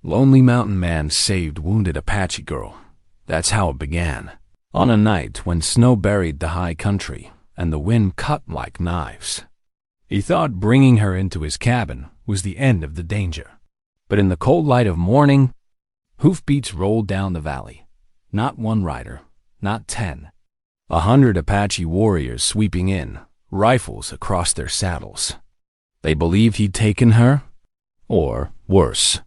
Lonely mountain man saved wounded Apache girl. That's how it began. On a night when snow buried the high country and the wind cut like knives. He thought bringing her into his cabin was the end of the danger. But in the cold light of morning, hoofbeats rolled down the valley. Not one rider, not 10. 100 Apache warriors sweeping in, rifles across their saddles. They believed he'd taken her, or worse.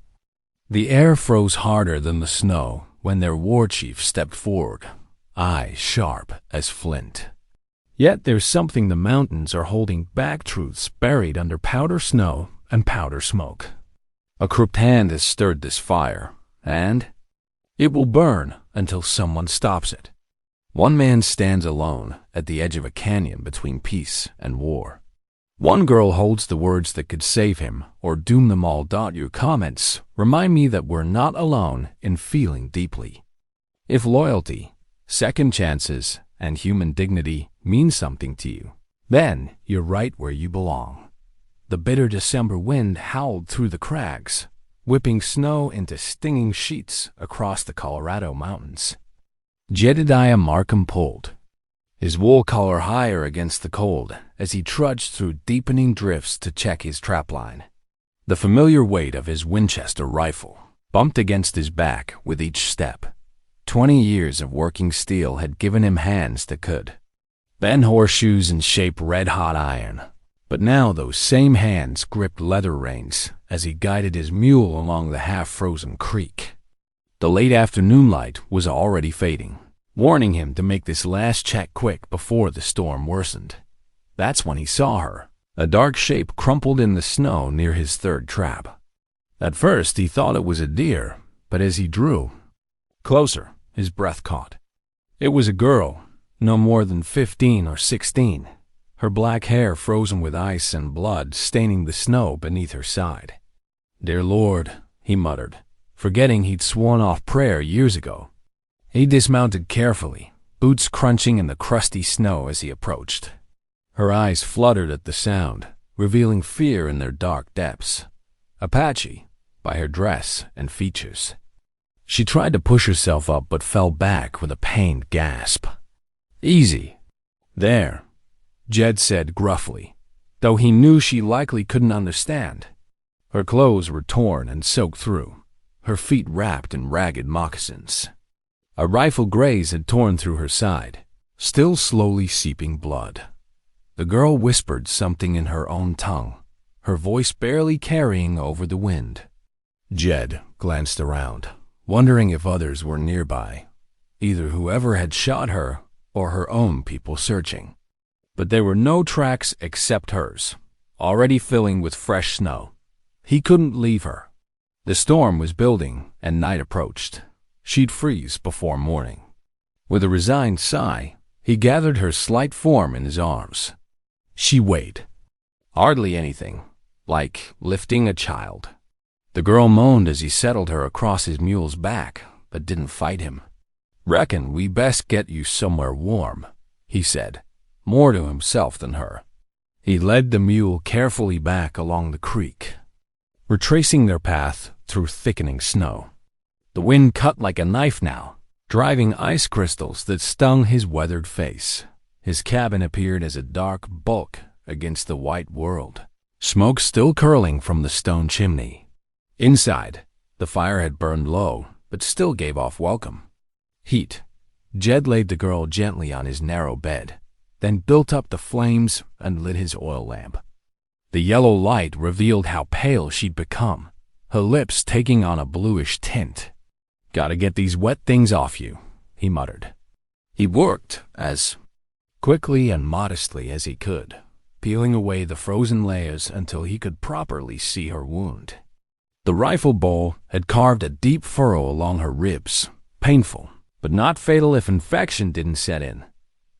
The air froze harder than the snow when their war chief stepped forward, eyes sharp as flint. Yet there's something the mountains are holding back, truths buried under powder snow and powder smoke. A crooked hand has stirred this fire, and it will burn until someone stops it. One man stands alone at the edge of a canyon between peace and war. One girl holds the words that could save him or doom them all. Your comments remind me that we're not alone in feeling deeply. If loyalty, second chances, and human dignity mean something to you, then you're right where you belong. The bitter December wind howled through the crags, whipping snow into stinging sheets across the Colorado mountains. Jedediah Markham pulled, his wool collar higher against the cold as he trudged through deepening drifts to check his trapline. The familiar weight of his Winchester rifle bumped against his back with each step. 20 years of working steel had given him hands that could bend horseshoes and shape red-hot iron. But now those same hands gripped leather reins as he guided his mule along the half-frozen creek. The late afternoon light was already fading, warning him to make this last check quick before the storm worsened. That's when he saw her, a dark shape crumpled in the snow near his third trap. At first he thought it was a deer, but as he drew closer, his breath caught. It was a girl, no more than 15 or 16, her black hair frozen with ice and blood staining the snow beneath her side. "Dear Lord," he muttered, forgetting he'd sworn off prayer years ago. He dismounted carefully, boots crunching in the crusty snow as he approached. Her eyes fluttered at the sound, revealing fear in their dark depths. Apache, by her dress and features. She tried to push herself up but fell back with a pained gasp. "Easy. There," Jed said gruffly, though he knew she likely couldn't understand. Her clothes were torn and soaked through, her feet wrapped in ragged moccasins. A rifle graze had torn through her side, still slowly seeping blood. The girl whispered something in her own tongue, her voice barely carrying over the wind. Jed glanced around, wondering if others were nearby, either whoever had shot her or her own people searching. But there were no tracks except hers, already filling with fresh snow. He couldn't leave her. The storm was building and night approached. She'd freeze before morning. With a resigned sigh, he gathered her slight form in his arms. She weighed hardly anything, like lifting a child. The girl moaned as he settled her across his mule's back, but didn't fight him. "Reckon we best get you somewhere warm," he said, more to himself than her. He led the mule carefully back along the creek, retracing their path through thickening snow. The wind cut like a knife now, driving ice crystals that stung his weathered face. His cabin appeared as a dark bulk against the white world, smoke still curling from the stone chimney. Inside, the fire had burned low, but still gave off welcome heat. Jed laid the girl gently on his narrow bed, then built up the flames and lit his oil lamp. The yellow light revealed how pale she'd become, her lips taking on a bluish tint. "Gotta get these wet things off you," he muttered. He worked as quickly and modestly as he could, peeling away the frozen layers until he could properly see her wound. The rifle bowl had carved a deep furrow along her ribs, painful, but not fatal if infection didn't set in.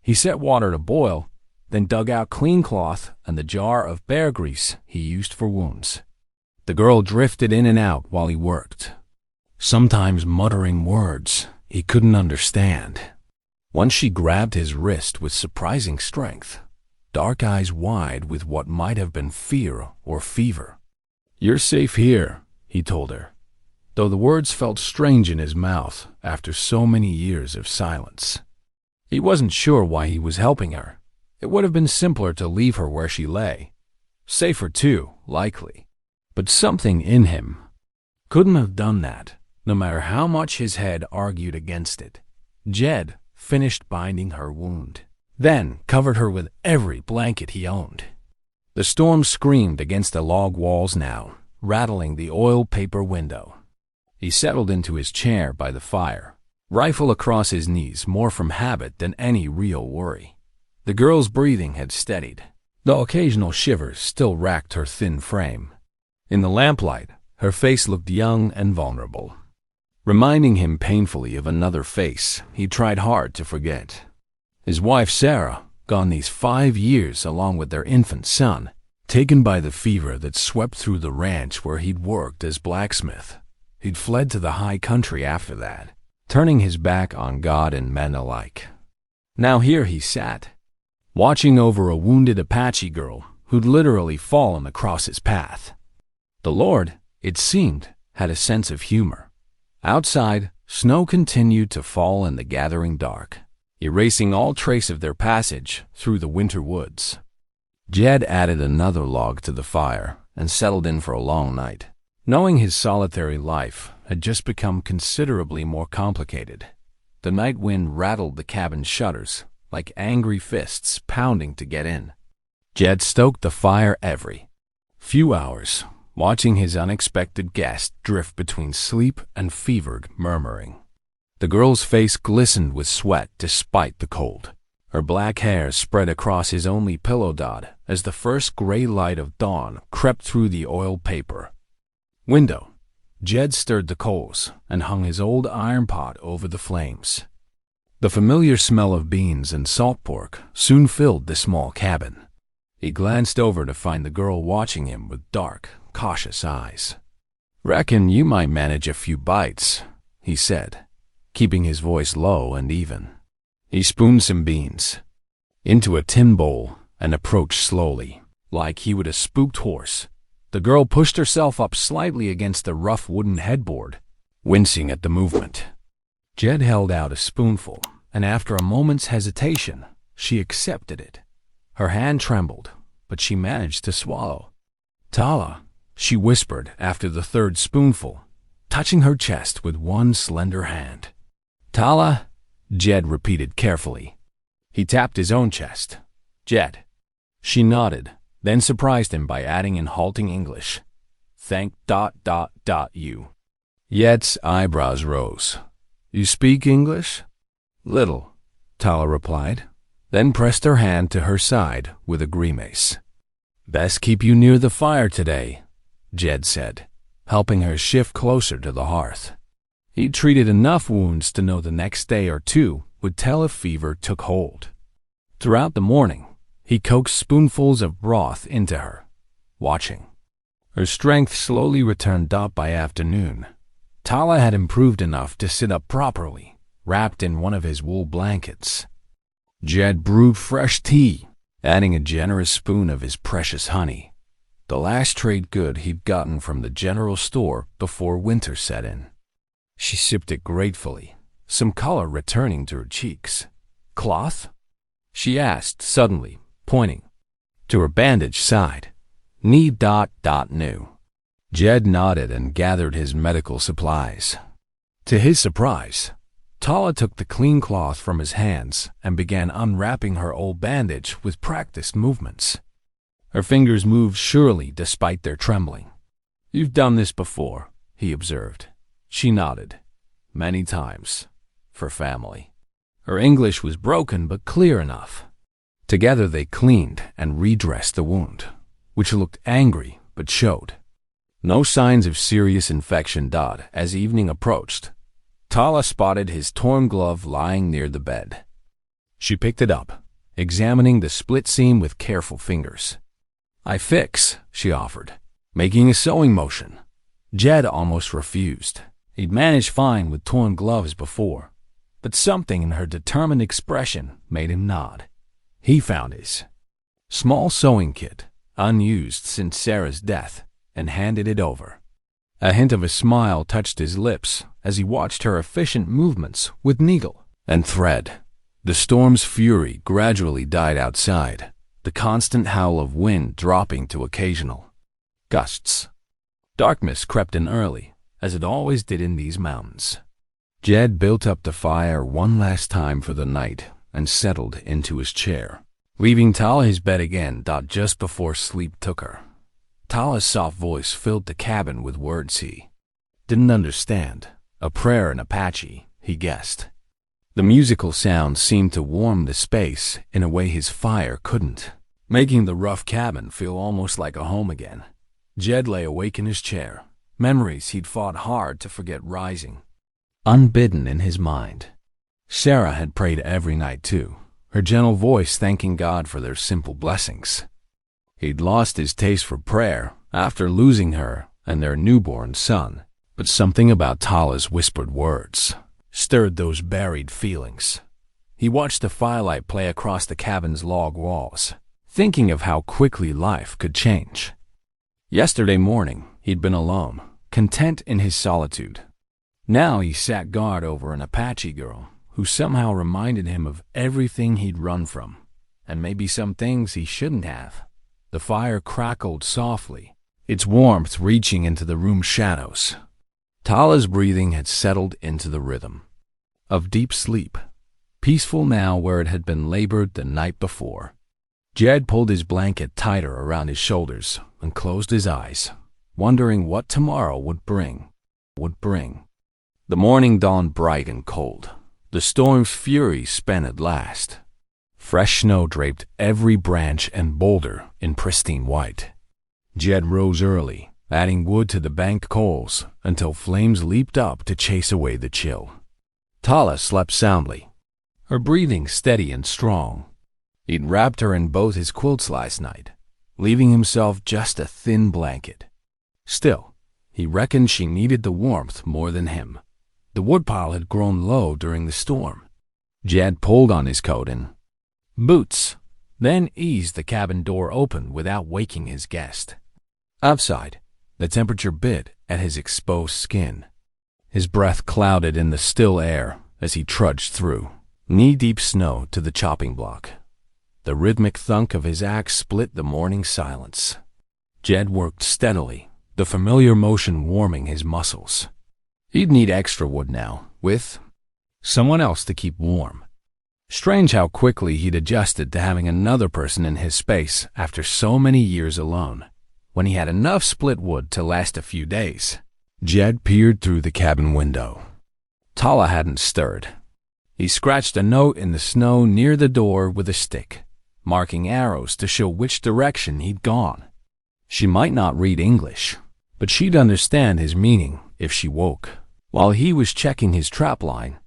He set water to boil, then dug out clean cloth and the jar of bear grease he used for wounds. The girl drifted in and out while he worked, sometimes muttering words he couldn't understand. Once she grabbed his wrist with surprising strength, dark eyes wide with what might have been fear or fever. "You're safe here," he told her. though the words felt strange in his mouth after so many years of silence. He wasn't sure why he was helping her. It would have been simpler to leave her where she lay. Safer too, likely. But something in him couldn't have done that, no matter how much his head argued against it. Jed finished binding her wound, then covered her with every blanket he owned. The storm screamed against the log walls now, rattling the oil paper window. He settled into his chair by the fire, rifle across his knees more from habit than any real worry. The girl's breathing had steadied, though occasional shivers still racked her thin frame. In the lamplight, her face looked young and vulnerable, reminding him painfully of another face he tried hard to forget. His wife Sarah, gone these 5 years along with their infant son, taken by the fever that swept through the ranch where he'd worked as blacksmith. He'd fled to the high country after that, turning his back on God and men alike. Now here he sat, watching over a wounded Apache girl who'd literally fallen across his path. The Lord, it seemed, had a sense of humor. Outside, snow continued to fall in the gathering dark, erasing all trace of their passage through the winter woods. Jed added another log to the fire and settled in for a long night, knowing his solitary life had just become considerably more complicated. The night wind rattled the cabin shutters like angry fists pounding to get in. Jed stoked the fire every few hours, watching his unexpected guest drift between sleep and fevered murmuring. The girl's face glistened with sweat despite the cold. Her black hair spread across his only pillow dot as the first gray light of dawn crept through the oil paper window. Jed stirred the coals and hung his old iron pot over the flames. The familiar smell of beans and salt pork soon filled the small cabin. He glanced over to find the girl watching him with dark, cautious eyes. "Reckon you might manage a few bites," he said, keeping his voice low and even. He spooned some beans into a tin bowl and approached slowly, like he would a spooked horse. The girl pushed herself up slightly against the rough wooden headboard, wincing at the movement. Jed held out a spoonful, and after a moment's hesitation, she accepted it. Her hand trembled, but she managed to swallow. "Tala," she whispered after the third spoonful, touching her chest with one slender hand. "Tala," Jed repeated carefully. He tapped his own chest. "Jed." She nodded, then surprised him by adding in halting English, "Thank ... you." Jed's eyebrows rose. "You speak English?" "Little," Tala replied, then pressed her hand to her side with a grimace. "Best keep you near the fire today," Jed said, helping her shift closer to the hearth. He'd treated enough wounds to know the next day or two would tell if fever took hold. Throughout the morning, he coaxed spoonfuls of broth into her, watching. Her strength slowly returned up by afternoon. Tala had improved enough to sit up properly, wrapped in one of his wool blankets. Jed brewed fresh tea, adding a generous spoon of his precious honey, the last trade good he'd gotten from the general store before winter set in. She sipped it gratefully, some color returning to her cheeks. "Cloth?" she asked suddenly, pointing to her bandaged side. "Need ... new." Jed nodded and gathered his medical supplies. To his surprise, Tala took the clean cloth from his hands and began unwrapping her old bandage with practiced movements. Her fingers moved surely despite their trembling. "You've done this before," he observed. She nodded. "Many times. For family." Her English was broken but clear enough. Together they cleaned and redressed the wound, which looked angry but showed no signs of serious infection. As evening approached, Tala spotted his torn glove lying near the bed. She picked it up, examining the split seam with careful fingers. "I fix," she offered, making a sewing motion. Jed almost refused. He'd managed fine with torn gloves before, but something in her determined expression made him nod. He found his small sewing kit, unused since Sarah's death, and handed it over. A hint of a smile touched his lips as he watched her efficient movements with needle and thread. The storm's fury gradually died outside, the constant howl of wind dropping to occasional gusts. Darkness crept in early, as it always did in these mountains. Jed built up the fire one last time for the night and settled into his chair, leaving Tala his bed again just before sleep took her. Tala's soft voice filled the cabin with words he didn't understand, a prayer in Apache, he guessed. The musical sound seemed to warm the space in a way his fire couldn't, making the rough cabin feel almost like a home again. Jed lay awake in his chair, memories he'd fought hard to forget rising, unbidden in his mind. Sarah had prayed every night too, her gentle voice thanking God for their simple blessings. He'd lost his taste for prayer after losing her and their newborn son, but something about Tala's whispered words stirred those buried feelings. He watched the firelight play across the cabin's log walls, thinking of how quickly life could change. Yesterday morning, he'd been alone, content in his solitude. Now he sat guard over an Apache girl who somehow reminded him of everything he'd run from, and maybe some things he shouldn't have. The fire crackled softly, its warmth reaching into the room's shadows. Tala's breathing had settled into the rhythm of deep sleep, peaceful now where it had been labored the night before. Jed pulled his blanket tighter around his shoulders and closed his eyes, wondering what tomorrow would bring. The morning dawned bright and cold. The storm's fury spent at last. Fresh snow draped every branch and boulder in pristine white. Jed rose early, adding wood to the banked coals until flames leaped up to chase away the chill. Tala slept soundly, her breathing steady and strong. He'd wrapped her in both his quilts last night, leaving himself just a thin blanket. Still, he reckoned she needed the warmth more than him. The woodpile had grown low during the storm. Jed pulled on his coat and boots, then eased the cabin door open without waking his guest. Outside, the temperature bit at his exposed skin. His breath clouded in the still air as he trudged through knee-deep snow to the chopping block. The rhythmic thunk of his axe split the morning silence. Jed worked steadily, the familiar motion warming his muscles. He'd need extra wood now, with someone else to keep warm. Strange how quickly he'd adjusted to having another person in his space after so many years alone, when he had enough split wood to last a few days. Jed peered through the cabin window. Tala hadn't stirred. He scratched a note in the snow near the door with a stick, marking arrows to show which direction he'd gone. She might not read English, but she'd understand his meaning if she woke. While he was checking his trap line,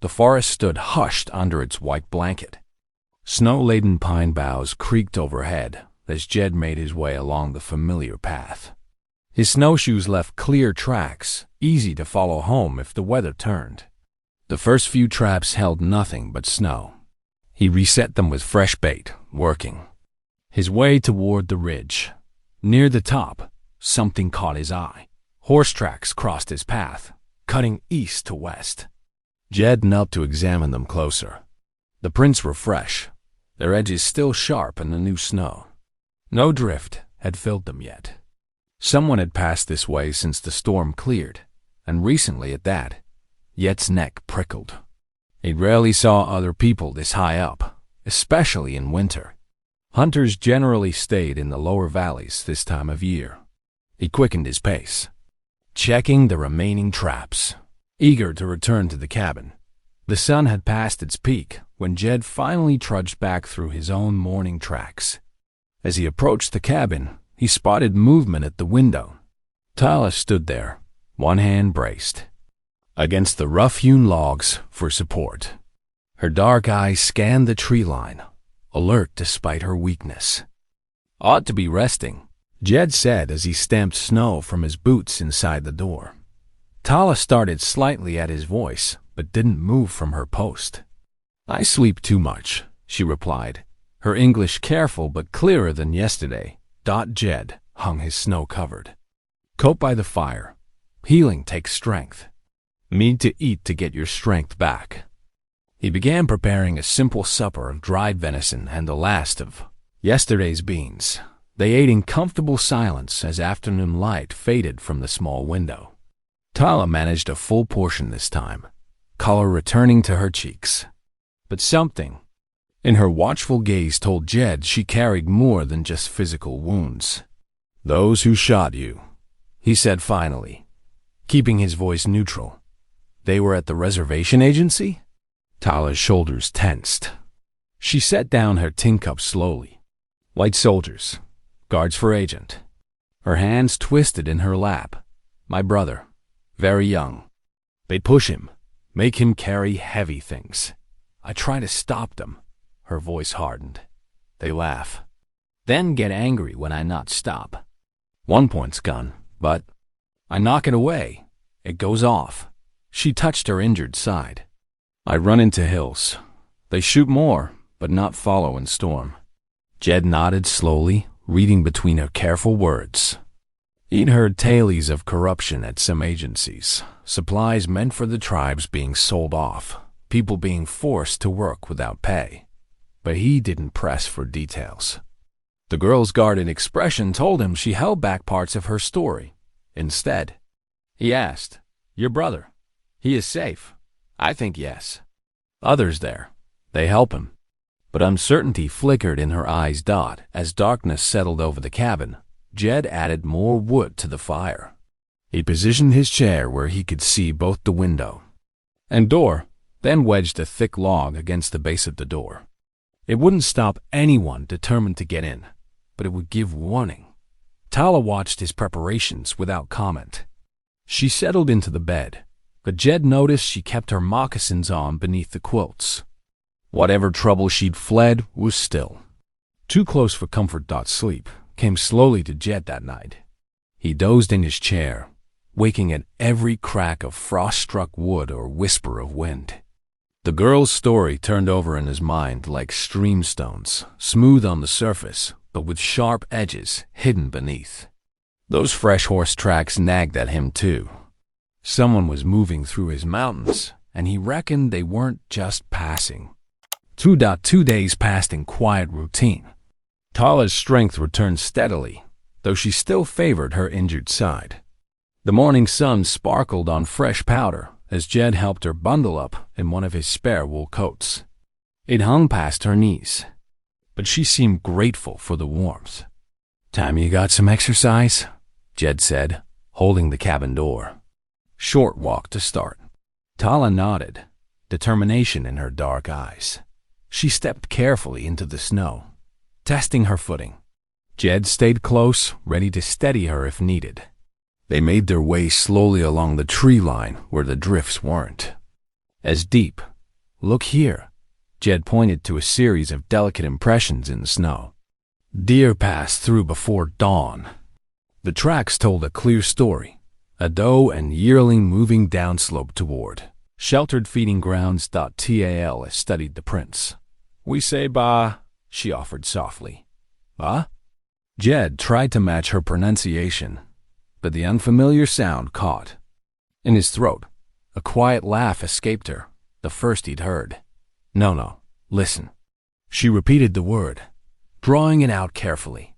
the forest stood hushed under its white blanket. Snow-laden pine boughs creaked overhead as Jed made his way along the familiar path. His snowshoes left clear tracks, easy to follow home if the weather turned. The first few traps held nothing but snow. He reset them with fresh bait, working his way toward the ridge. Near the top, something caught his eye. Horse tracks crossed his path, cutting east to west. Jed knelt to examine them closer. The prints were fresh, their edges still sharp in the new snow. No drift had filled them yet. Someone had passed this way since the storm cleared, and recently at that. Yet's neck prickled. He rarely saw other people this high up, especially in winter. Hunters generally stayed in the lower valleys this time of year. He quickened his pace, checking the remaining traps, eager to return to the cabin. The sun had passed its peak when Jed finally trudged back through his own morning tracks. As he approached the cabin, he spotted movement at the window. Tala stood there, one hand braced against the rough-hewn logs for support. Her dark eyes scanned the tree line, alert despite her weakness. "Ought to be resting," Jed said as he stamped snow from his boots inside the door. Tala started slightly at his voice, but didn't move from her post. "I sleep too much," she replied, her English careful but clearer than yesterday. Jed hung his snow-covered coat by the fire, Healing takes strength. Meat to eat to get your strength back. He began preparing a simple supper of dried venison and the last of yesterday's beans. They ate in comfortable silence as afternoon light faded from the small window. Tala managed a full portion this time, color returning to her cheeks. But something in her watchful gaze told Jed she carried more than just physical wounds. "Those who shot you," he said finally, keeping his voice neutral. "They were at the reservation agency?" Tala's shoulders tensed. She set down her tin cup slowly. "White soldiers, guards for agent." Her hands twisted in her lap. "My brother, very young. They'd push him, make him carry heavy things. I try to stop them." Her voice hardened. "They laugh, then get angry when I not stop. One point's gun, but I knock it away. It goes off." She touched her injured side. "I run into hills. They shoot more, but not follow in storm." Jed nodded slowly, reading between her careful words. He'd heard tales of corruption at some agencies, supplies meant for the tribes being sold off, people being forced to work without pay. But he didn't press for details. The girl's guarded expression told him she held back parts of her story. Instead, he asked, "Your brother, he is safe?" "I think yes. Others there, they help him." But uncertainty flickered in her eyes. As darkness settled over the cabin, Jed added more wood to the fire. He positioned his chair where he could see both the window and door, then wedged a thick log against the base of the door. It wouldn't stop anyone determined to get in, but it would give warning. Tala watched his preparations without comment. She settled into the bed, but Jed noticed she kept her moccasins on beneath the quilts. Whatever trouble she'd fled was still too close for comfort. Sleep came slowly to Jed that night. He dozed in his chair, waking at every crack of frost-struck wood or whisper of wind. The girl's story turned over in his mind like stream stones, smooth on the surface, but with sharp edges hidden beneath. Those fresh horse tracks nagged at him too. Someone was moving through his mountains, and he reckoned they weren't just passing. 2 days passed in quiet routine. Tala's strength returned steadily, though she still favored her injured side. The morning sun sparkled on fresh powder as Jed helped her bundle up in one of his spare wool coats. It hung past her knees, but she seemed grateful for the warmth. "Time you got some exercise?" Jed said, holding the cabin door. "Short walk to start." Tala nodded, determination in her dark eyes. She stepped carefully into the snow, testing her footing. Jed stayed close, ready to steady her if needed. They made their way slowly along the tree line where the drifts weren't as deep. "Look here." Jed pointed to a series of delicate impressions in the snow. Deer passed through before dawn. The tracks told a clear story, a doe and yearling moving downslope toward sheltered feeding grounds. Tal studied the prints. "We say ba," she offered softly. "Ba?" Jed tried to match her pronunciation, but the unfamiliar sound caught in his throat. A quiet laugh escaped her, the first he'd heard. No, listen." She repeated the word, drawing it out carefully.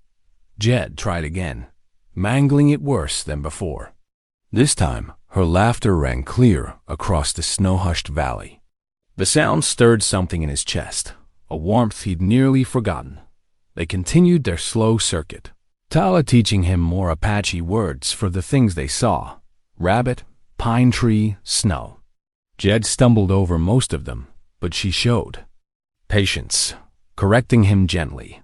Jed tried again, mangling it worse than before. This time, her laughter rang clear across the snow-hushed valley. The sound stirred something in his chest, a warmth he'd nearly forgotten. They continued their slow circuit, Tala teaching him more Apache words for the things they saw: rabbit, pine tree, snow. Jed stumbled over most of them, but she showed patience, correcting him gently.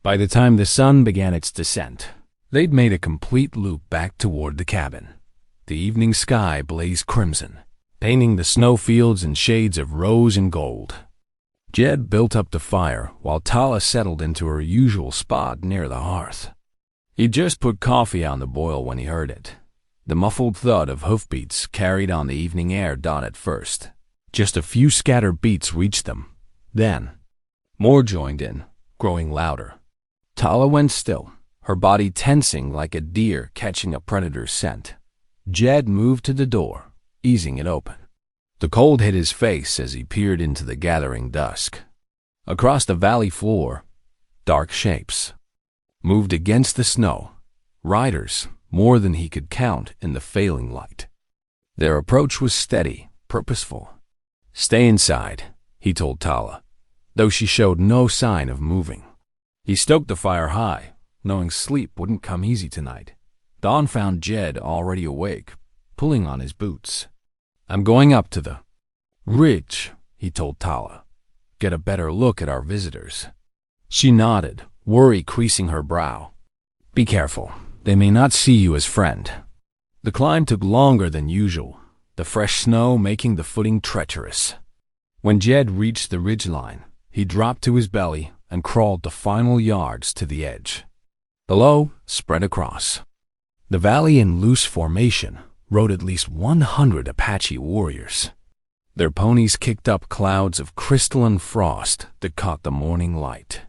By the time the sun began its descent, they'd made a complete loop back toward the cabin. The evening sky blazed crimson, painting the snowfields in shades of rose and gold. Jed built up the fire while Tala settled into her usual spot near the hearth. He'd just put coffee on the boil when he heard it. The muffled thud of hoofbeats carried on the evening air. At first, just a few scattered beats reached them. Then, more joined in, growing louder. Tala went still, her body tensing like a deer catching a predator's scent. Jed moved to the door, easing it open. The cold hit his face as he peered into the gathering dusk. Across the valley floor, dark shapes moved against the snow, riders more than he could count in the failing light. Their approach was steady, purposeful. "Stay inside," he told Tala, though she showed no sign of moving. He stoked the fire high, knowing sleep wouldn't come easy tonight. Dawn found Jed already awake, pulling on his boots. "I'm going up to the ridge," he told Tala. "Get a better look at our visitors." She nodded, worry creasing her brow. "Be careful. They may not see you as friend." The climb took longer than usual, the fresh snow making the footing treacherous. When Jed reached the ridgeline, he dropped to his belly and crawled the final yards to the edge. Below, spread across the valley in loose formation, rode at least 100 Apache warriors. Their ponies kicked up clouds of crystalline frost that caught the morning light.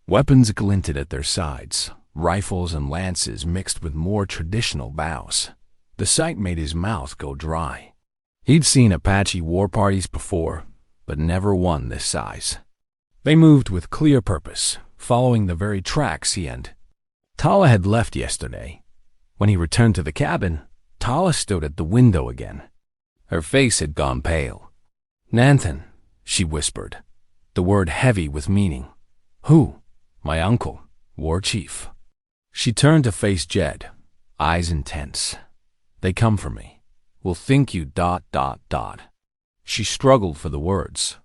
Weapons glinted at their sides, rifles and lances mixed with more traditional bows. The sight made his mouth go dry. He'd seen Apache war parties before, but never one this size. They moved with clear purpose, following the very tracks he and Tala had left yesterday. When he returned to the cabin, Tala stood at the window again. Her face had gone pale. "Nathan," she whispered, the word heavy with meaning. "Who?" "My uncle, war chief." She turned to face Jed, eyes intense. "They come for me. Will think you ... She struggled for the words. ...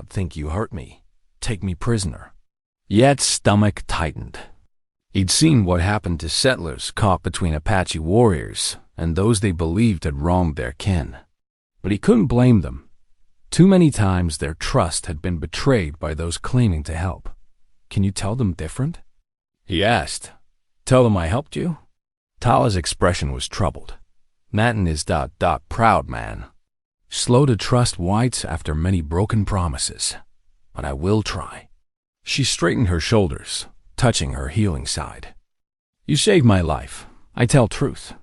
Think you hurt me. Take me prisoner." Yet's stomach tightened. He'd seen what happened to settlers caught between Apache warriors and those they believed had wronged their kin. But he couldn't blame them. Too many times their trust had been betrayed by those claiming to help. "Can you tell them different?" he asked. "Tell them I helped you?" Tala's expression was troubled. "Nathan is ... proud man. Slow to trust whites after many broken promises. But I will try." She straightened her shoulders, touching her healing side. "You saved my life. I tell truth."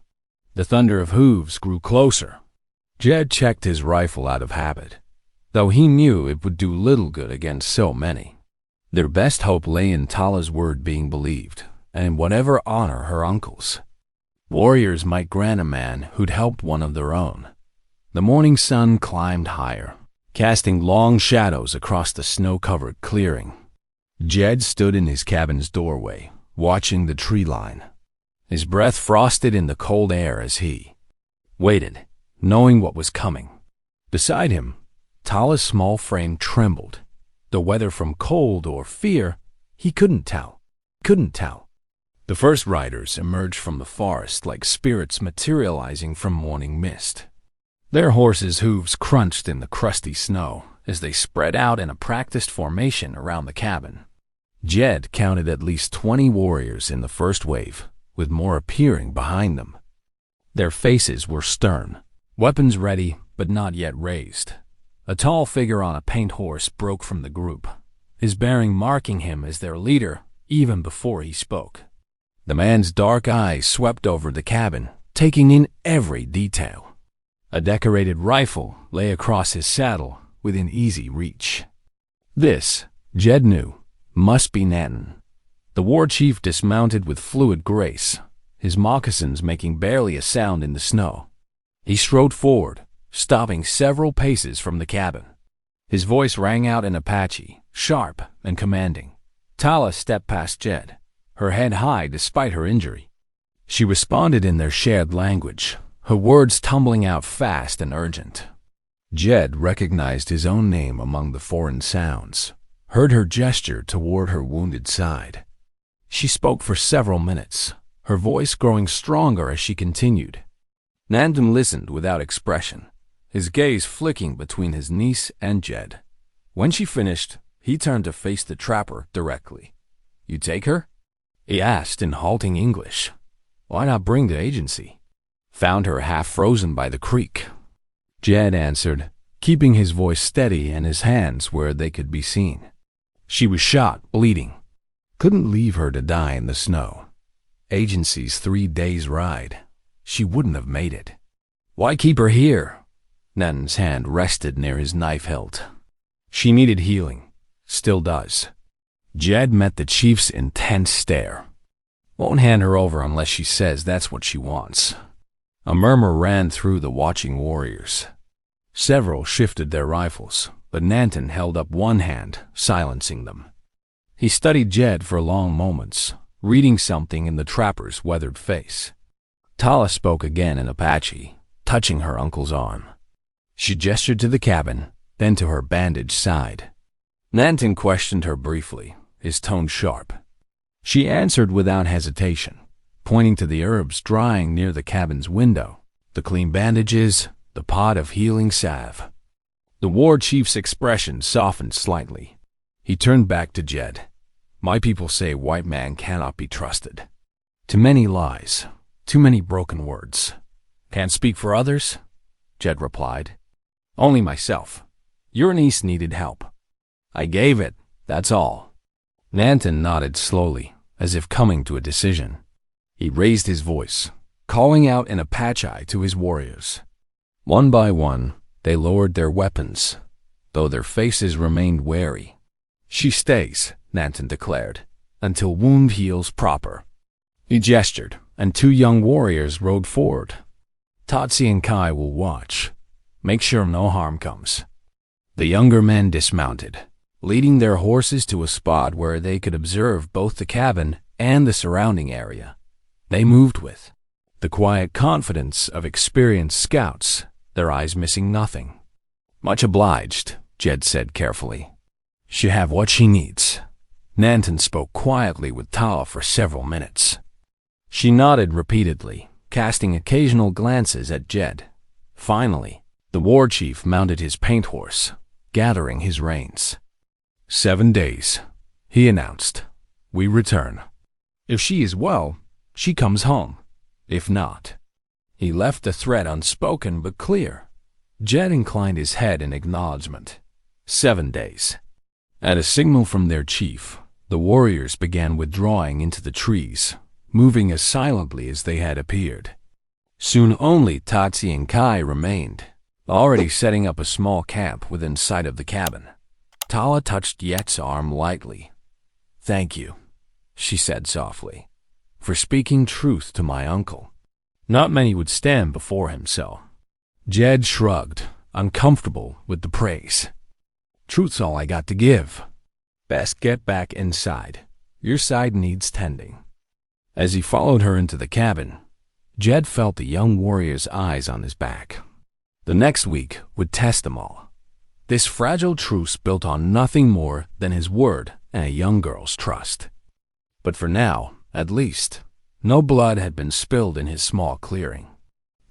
The thunder of hooves grew closer. Jed checked his rifle out of habit, though he knew it would do little good against so many. Their best hope lay in Tala's word being believed, and in whatever honor her uncle's. Warriors might grant a man who'd helped one of their own. The morning sun climbed higher, casting long shadows across the snow-covered clearing. Jed stood in his cabin's doorway, watching the tree line. His breath frosted in the cold air as he waited, knowing what was coming. Beside him, Tala's small frame trembled. The whether from cold or fear, he couldn't tell. The first riders emerged from the forest like spirits materializing from morning mist. Their horses' hooves crunched in the crusty snow as they spread out in a practiced formation around the cabin. Jed counted at least 20 warriors in the first wave, with more appearing behind them. Their faces were stern, weapons ready but not yet raised. A tall figure on a paint horse broke from the group, his bearing marking him as their leader even before he spoke. The man's dark eyes swept over the cabin, taking in every detail. A decorated rifle lay across his saddle within easy reach. This, Jed knew, must be Nathan. The war chief dismounted with fluid grace, his moccasins making barely a sound in the snow. He strode forward, stopping several paces from the cabin. His voice rang out in Apache, sharp and commanding. Tala stepped past Jed, her head high despite her injury. She responded in their shared language, her words tumbling out fast and urgent. Jed recognized his own name among the foreign sounds, heard her gesture toward her wounded side. She spoke for several minutes, her voice growing stronger as she continued. Nandum listened without expression, his gaze flicking between his niece and Jed. When she finished, he turned to face the trapper directly. "You take her?" he asked in halting English. "Why not bring the agency?" "Found her half frozen by the creek," Jed answered, keeping his voice steady and his hands where they could be seen. "She was shot, bleeding. Couldn't leave her to die in the snow. Agency's 3 days' ride. she wouldn't have made it. Why keep her here? Nanton's hand rested near his knife hilt. She needed healing. Still does. Jed met the chief's intense stare. Won't hand her over unless she says that's what she wants. A murmur ran through the watching warriors. Several shifted their rifles, but Nanton held up one hand, silencing them. He studied Jed for long moments, reading something in the trapper's weathered face. Tala spoke again in Apache, touching her uncle's arm. She gestured to the cabin, then to her bandaged side. Nanton questioned her briefly, his tone sharp. She answered without hesitation, pointing to the herbs drying near the cabin's window, the clean bandages, the pot of healing salve. The war chief's expression softened slightly. He turned back to Jed. My people say white man cannot be trusted. Too many lies, too many broken words. Can't speak for others? Jed replied. Only myself. Your niece needed help. I gave it, that's all. Nanton nodded slowly, as if coming to a decision. He raised his voice, calling out in Apache to his warriors. One by one, they lowered their weapons, though their faces remained wary. She stays, Nanton declared, until wound heals proper. He gestured, and two young warriors rode forward. Tatsi and Kai will watch. Make sure no harm comes. The younger men dismounted, leading their horses to a spot where they could observe both the cabin and the surrounding area. They moved with the quiet confidence of experienced scouts, their eyes missing nothing. Much obliged, Jed said carefully. She have what she needs. Nanton spoke quietly with Tala for several minutes. She nodded repeatedly, casting occasional glances at Jed. Finally, the war chief mounted his paint horse, gathering his reins. 7 days, he announced. We return. If she is well, she comes home. If not, he left the threat unspoken but clear. Jed inclined his head in acknowledgement. 7 days. At a signal from their chief, the warriors began withdrawing into the trees, moving as silently as they had appeared. Soon only Tatsi and Kai remained, already setting up a small camp within sight of the cabin. Tala touched Yet's arm lightly. Thank you, she said softly, for speaking truth to my uncle. Not many would stand before him so. Jed shrugged, uncomfortable with the praise. Truth's all I got to give. Best get back inside. Your side needs tending. As he followed her into the cabin, Jed felt the young warrior's eyes on his back. The next week would test them all. This fragile truce built on nothing more than his word and a young girl's trust. But for now, at least, no blood had been spilled in his small clearing.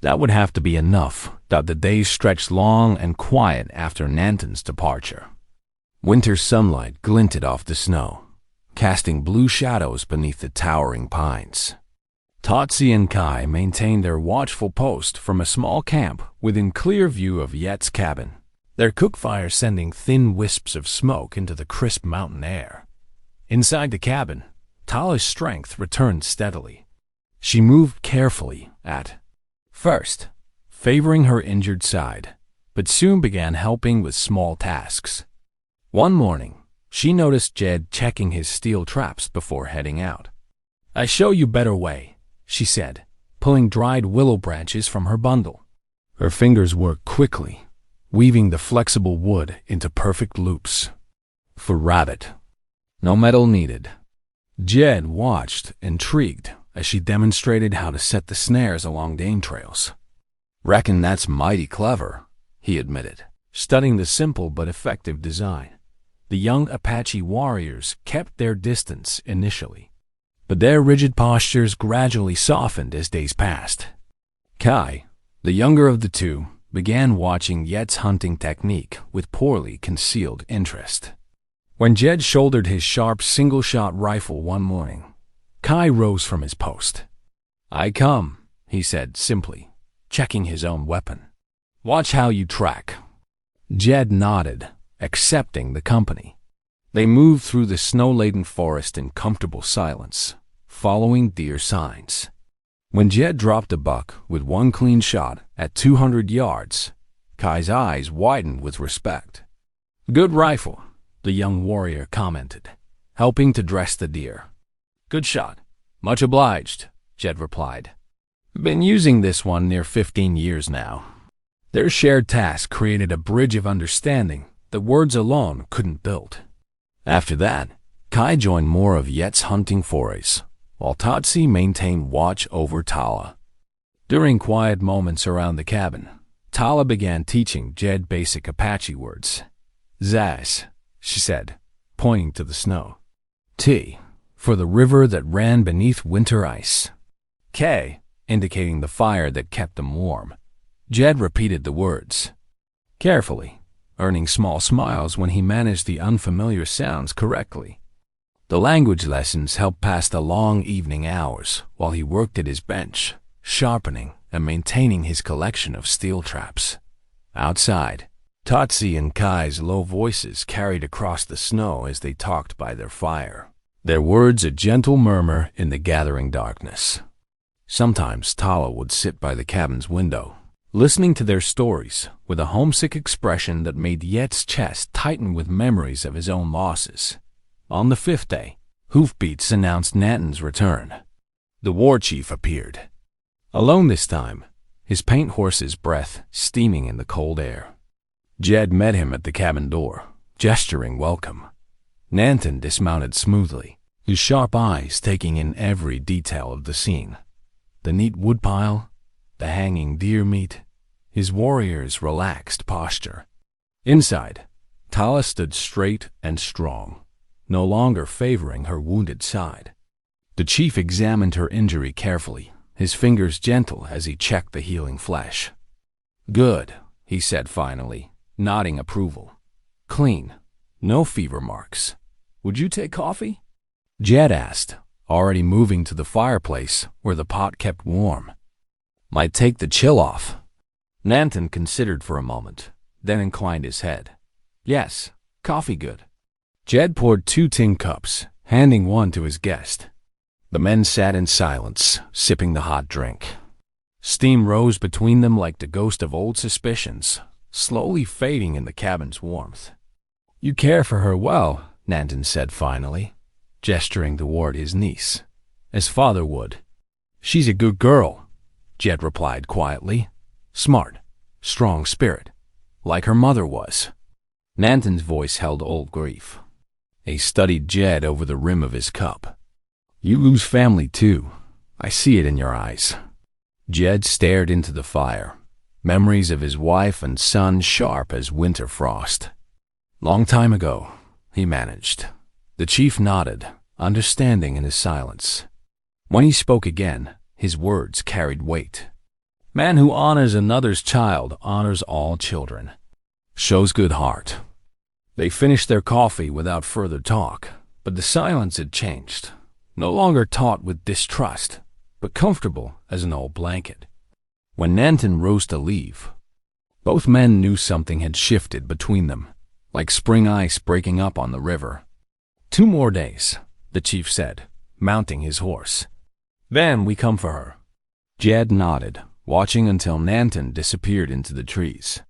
That would have to be enough that the days stretched long and quiet after Nanton's departure. Winter sunlight glinted off the snow, casting blue shadows beneath the towering pines. Tatsi and Kai maintained their watchful post from a small camp within clear view of Yet's cabin, their cook fire sending thin wisps of smoke into the crisp mountain air. Inside the cabin, Tala's strength returned steadily. She moved carefully at first, favoring her injured side, but soon began helping with small tasks. One morning, she noticed Jed checking his steel traps before heading out. I show you better way, she said, pulling dried willow branches from her bundle. Her fingers worked quickly, weaving the flexible wood into perfect loops. For rabbit. No metal needed. Jed watched, intrigued, as she demonstrated how to set the snares along game trails. Reckon that's mighty clever, he admitted, studying the simple but effective design. The young Apache warriors kept their distance initially, but their rigid postures gradually softened as days passed. Kai, the younger of the two, began watching Yet's hunting technique with poorly concealed interest. When Jed shouldered his sharp single-shot rifle one morning, Kai rose from his post. I come, he said simply, checking his own weapon. Watch how you track. Jed nodded, accepting the company. They moved through the snow-laden forest in comfortable silence, following deer signs. When Jed dropped a buck with one clean shot at 200 yards, Kai's eyes widened with respect. "Good rifle," the young warrior commented, helping to dress the deer. "Good shot. Much obliged," Jed replied. "Been using this one near 15 years now." Their shared task created a bridge of understanding that words alone couldn't build. After that, Kai joined more of Yet's hunting forays, while Tatsi maintained watch over Tala. During quiet moments around the cabin, Tala began teaching Jed basic Apache words. "Zaz," she said, pointing to the snow. "T, for the river that ran beneath winter ice." "K," indicating the fire that kept them warm. Jed repeated the words carefully, earning small smiles when he managed the unfamiliar sounds correctly. The language lessons helped pass the long evening hours while he worked at his bench, sharpening and maintaining his collection of steel traps. Outside, Tatsi and Kai's low voices carried across the snow as they talked by their fire, their words a gentle murmur in the gathering darkness. Sometimes Tala would sit by the cabin's window, listening to their stories with a homesick expression that made Yet's chest tighten with memories of his own losses. On the 5th day, hoofbeats announced Nanton's return. The war chief appeared. Alone this time, his paint horse's breath steaming in the cold air. Jed met him at the cabin door, gesturing welcome. Nanton dismounted smoothly, his sharp eyes taking in every detail of the scene. The neat woodpile, the hanging deer meat, his warrior's relaxed posture. Inside, Tala stood straight and strong, no longer favoring her wounded side. The chief examined her injury carefully, his fingers gentle as he checked the healing flesh. "Good," he said finally, nodding approval. "Clean. No fever marks. Would you take coffee?" Jed asked, already moving to the fireplace where the pot kept warm. "Might take the chill off." Nanton considered for a moment, then inclined his head. "Yes, coffee good." Jed poured 2 tin cups, handing one to his guest. The men sat in silence, sipping the hot drink. Steam rose between them like the ghost of old suspicions, slowly fading in the cabin's warmth. "You care for her well," Nanton said finally, gesturing toward his niece, as father would. "She's a good girl," Jed replied quietly. "Smart, strong spirit, like her mother was." Nanton's voice held old grief. He studied Jed over the rim of his cup. "You lose family too. I see it in your eyes." Jed stared into the fire, memories of his wife and son sharp as winter frost. "Long time ago," he managed. The chief nodded, understanding in his silence. When he spoke again, his words carried weight. "Man who honors another's child honors all children. Shows good heart." They finished their coffee without further talk, but the silence had changed. No longer taut with distrust, but comfortable as an old blanket. When Nanton rose to leave, both men knew something had shifted between them, like spring ice breaking up on the river. 2 more days, the chief said, mounting his horse. "Then we come for her." Jed nodded, watching until Nanton disappeared into the trees.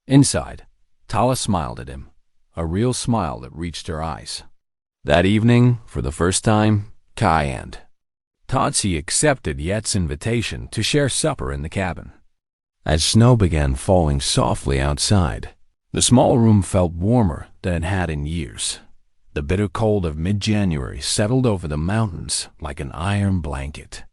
Inside, Tala smiled at him, a real smile that reached her eyes. That evening, for the first time, Kai and Tatsi accepted Yet's invitation to share supper in the cabin. As snow began falling softly outside, the small room felt warmer than it had in years. The bitter cold of mid-January settled over the mountains like an iron blanket.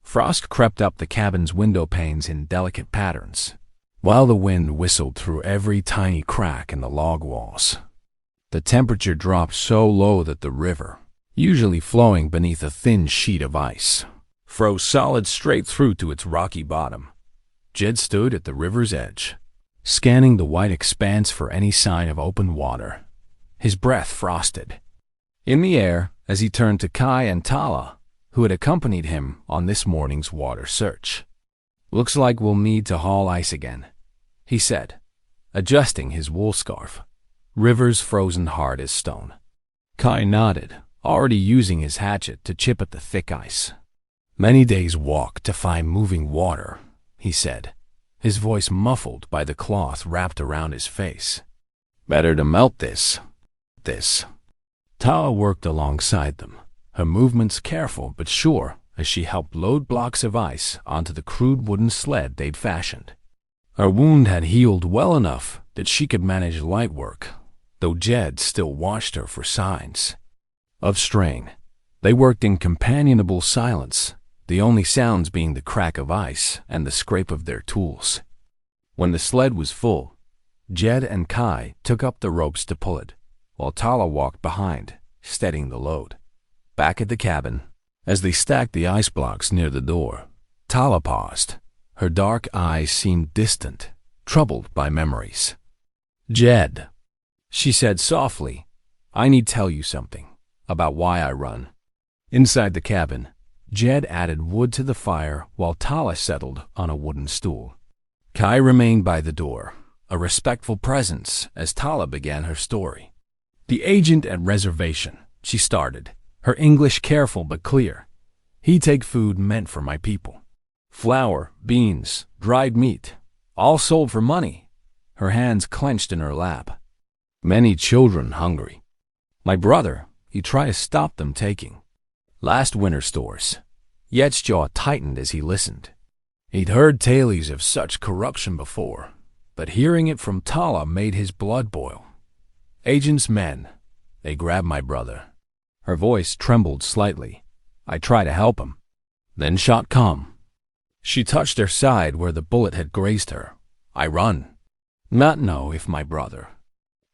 Frost crept up the cabin's window panes in delicate patterns, while the wind whistled through every tiny crack in the log walls. The temperature dropped so low that the river, usually flowing beneath a thin sheet of ice, froze solid straight through to its rocky bottom. Jed stood at the river's edge, scanning the white expanse for any sign of open water, his breath frosted. In the air, as he turned to Kai and Tala, who had accompanied him on this morning's water search. "Looks like we'll need to haul ice again," he said, adjusting his wool scarf. "River's frozen hard as stone." Kai nodded, already using his hatchet to chip at the thick ice. Many days' walk to find moving water, he said, his voice muffled by the cloth wrapped around his face. Better to melt this. Tala worked alongside them, her movements careful but sure as she helped load blocks of ice onto the crude wooden sled they'd fashioned. Her wound had healed well enough that she could manage light work, though Jed still watched her for signs of strain. They worked in companionable silence, the only sounds being the crack of ice and the scrape of their tools. When the sled was full, Jed and Kai took up the ropes to pull it, while Tala walked behind, steadying the load. Back at the cabin, as they stacked the ice blocks near the door, Tala paused. Her dark eyes seemed distant, troubled by memories. Jed, she said softly, I need to tell you something about why I run. Inside the cabin, Jed added wood to the fire while Tala settled on a wooden stool. Kai remained by the door, a respectful presence as Tala began her story. The agent at reservation, she started, her English careful but clear. He take food meant for my people. Flour, beans, dried meat, all sold for money. Her hands clenched in her lap. Many children hungry. My brother, he tried to stop them taking. Last winter stores. Yet's jaw tightened as he listened. He'd heard tales of such corruption before, but hearing it from Tala made his blood boil. Agent's men, they grabbed my brother. Her voice trembled slightly. I tried to help him. Then shot come. She touched her side where the bullet had grazed her. I run. Not know if my brother.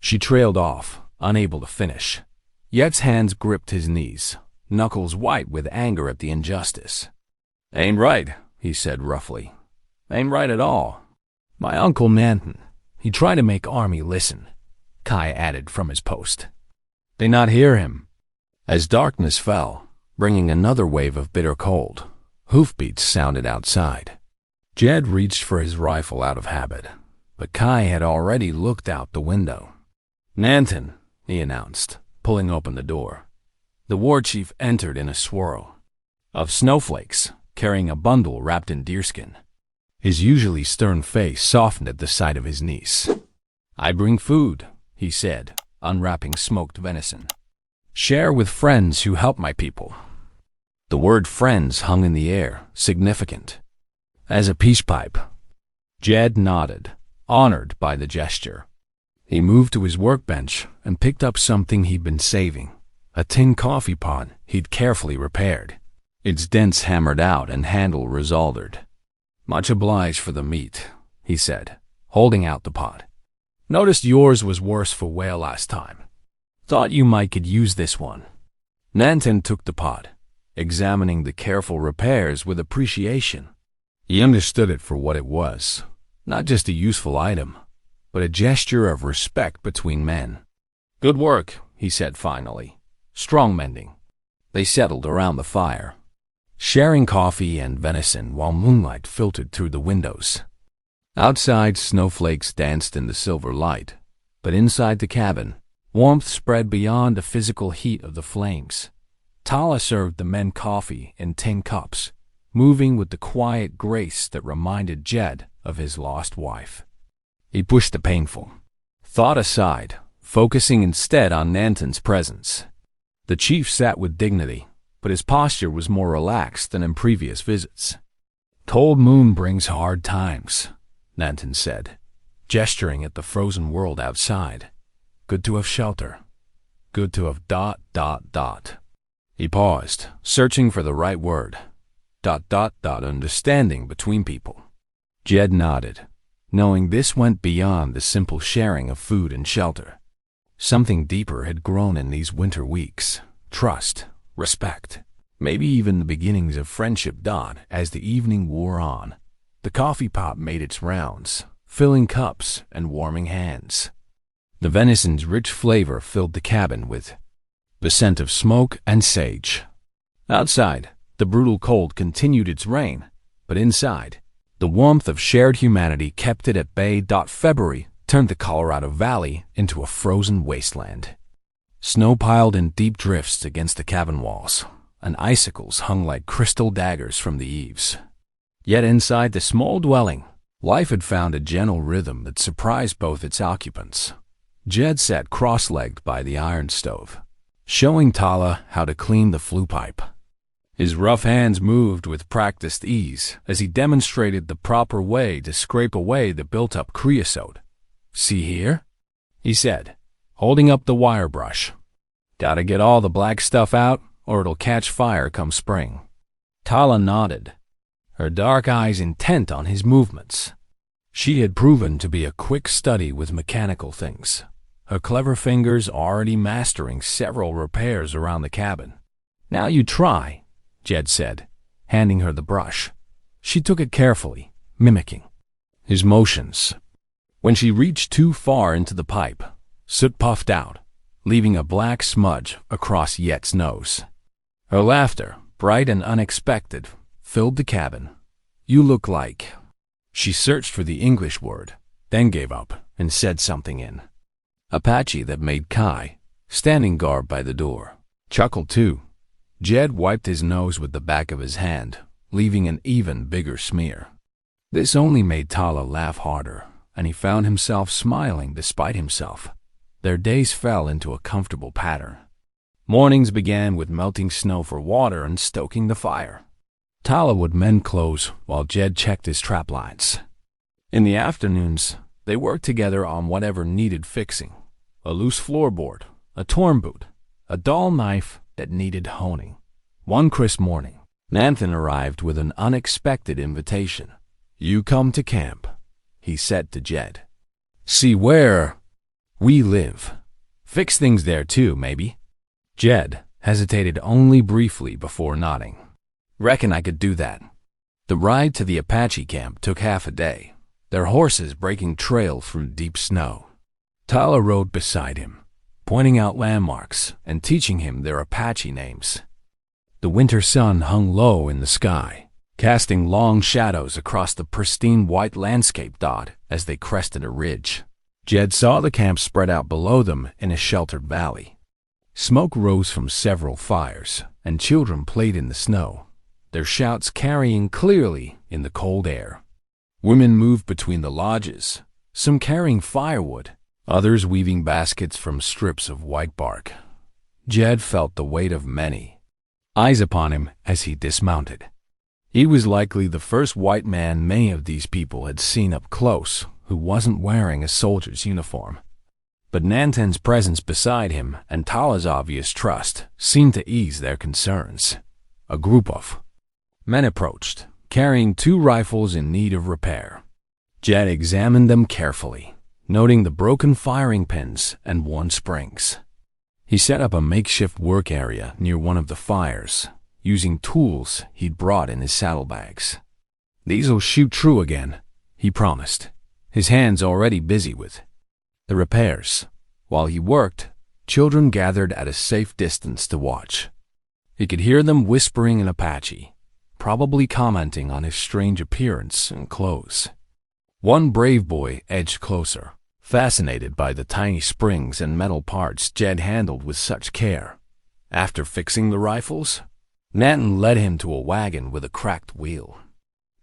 She trailed off, unable to finish. Yet's hands gripped his knees, knuckles white with anger at the injustice. Ain't right, he said roughly. Ain't right at all. My uncle Nanton, he tried to make Army listen, Kai added from his post. They not hear him. As darkness fell, bringing another wave of bitter cold, hoofbeats sounded outside. Jed reached for his rifle out of habit, but Kai had already looked out the window. Nanton, he announced, pulling open the door. The war chief entered in a swirl of snowflakes, carrying a bundle wrapped in deerskin. His usually stern face softened at the sight of his niece. I bring food, he said, unwrapping smoked venison. Share with friends who help my people. The word friends hung in the air, significant. As a peace pipe. Jed nodded, honored by the gesture. He moved to his workbench and picked up something he'd been saving, a tin coffee pot he'd carefully repaired, its dents hammered out and handle resoldered. Much obliged for the meat, he said, holding out the pot. Noticed yours was worse for wear last time. Thought you might could use this one. Nanton took the pot, examining the careful repairs with appreciation. He understood it for what it was, not just a useful item, but a gesture of respect between men. Good work, he said finally. Strong mending. They settled around the fire, sharing coffee and venison while moonlight filtered through the windows. Outside, snowflakes danced in the silver light, but inside the cabin, warmth spread beyond the physical heat of the flames. Tala served the men coffee in tin cups, moving with the quiet grace that reminded Jed of his lost wife. He pushed the painful thought aside, focusing instead on Nanton's presence. The chief sat with dignity, but his posture was more relaxed than in previous visits. Cold moon brings hard times, Nanton said, gesturing at the frozen world outside. Good to have shelter. Good to have ... He paused, searching for the right word. ... Understanding between people. Jed nodded, knowing this went beyond the simple sharing of food and shelter. Something deeper had grown in these winter weeks. Trust, respect, maybe even the beginnings of friendship. As the evening wore on, the coffee pot made its rounds, filling cups and warming hands. The venison's rich flavor filled the cabin with the scent of smoke and sage. Outside, the brutal cold continued its reign, but inside, the warmth of shared humanity kept it at bay. February turned the Colorado Valley into a frozen wasteland. Snow piled in deep drifts against the cabin walls, and icicles hung like crystal daggers from the eaves. Yet inside the small dwelling, life had found a gentle rhythm that surprised both its occupants. Jed sat cross-legged by the iron stove, showing Tala how to clean the flue pipe. His rough hands moved with practiced ease as he demonstrated the proper way to scrape away the built-up creosote. "See here?" he said, holding up the wire brush. "Gotta get all the black stuff out, or it'll catch fire come spring." Tala nodded, her dark eyes intent on his movements. She had proven to be a quick study with mechanical things, her clever fingers already mastering several repairs around the cabin. "Now you try," Jed said, handing her the brush. She took it carefully, mimicking his motions. When she reached too far into the pipe, soot puffed out, leaving a black smudge across Yet's nose. Her laughter, bright and unexpected, filled the cabin. "You look like..." She searched for the English word, then gave up and said something in Apache that made Kai, standing guard by the door, chuckle too. Jed wiped his nose with the back of his hand, leaving an even bigger smear. This only made Tala laugh harder, and he found himself smiling despite himself. Their days fell into a comfortable pattern. Mornings began with melting snow for water and stoking the fire. Tala would mend clothes while Jed checked his trap lines. In the afternoons, they worked together on whatever needed fixing: a loose floorboard, a torn boot, a dull knife that needed honing. One crisp morning, Nathan arrived with an unexpected invitation. "You come to camp," he said to Jed. "See where we live. Fix things there too, maybe." Jed hesitated only briefly before nodding. "Reckon I could do that." The ride to the Apache camp took half a day, their horses breaking trail through deep snow. Tala rode beside him, pointing out landmarks and teaching him their Apache names. The winter sun hung low in the sky, casting long shadows across the pristine white landscape dot as they crested a ridge. Jed saw the camp spread out below them in a sheltered valley. Smoke rose from several fires, and children played in the snow, their shouts carrying clearly in the cold air. Women moved between the lodges, some carrying firewood, others weaving baskets from strips of white bark. Jed felt the weight of many eyes upon him as he dismounted. He was likely the first white man many of these people had seen up close who wasn't wearing a soldier's uniform. But Nanten's presence beside him and Tala's obvious trust seemed to ease their concerns. A group of men approached, carrying 2 rifles in need of repair. Jed examined them carefully, noting the broken firing pins and worn springs. He set up a makeshift work area near one of the fires, using tools he'd brought in his saddlebags. "These'll shoot true again," he promised, his hands already busy with the repairs. While he worked, children gathered at a safe distance to watch. He could hear them whispering in Apache, probably commenting on his strange appearance and clothes. One brave boy edged closer, fascinated by the tiny springs and metal parts Jed handled with such care. After fixing the rifles, Nanten led him to a wagon with a cracked wheel.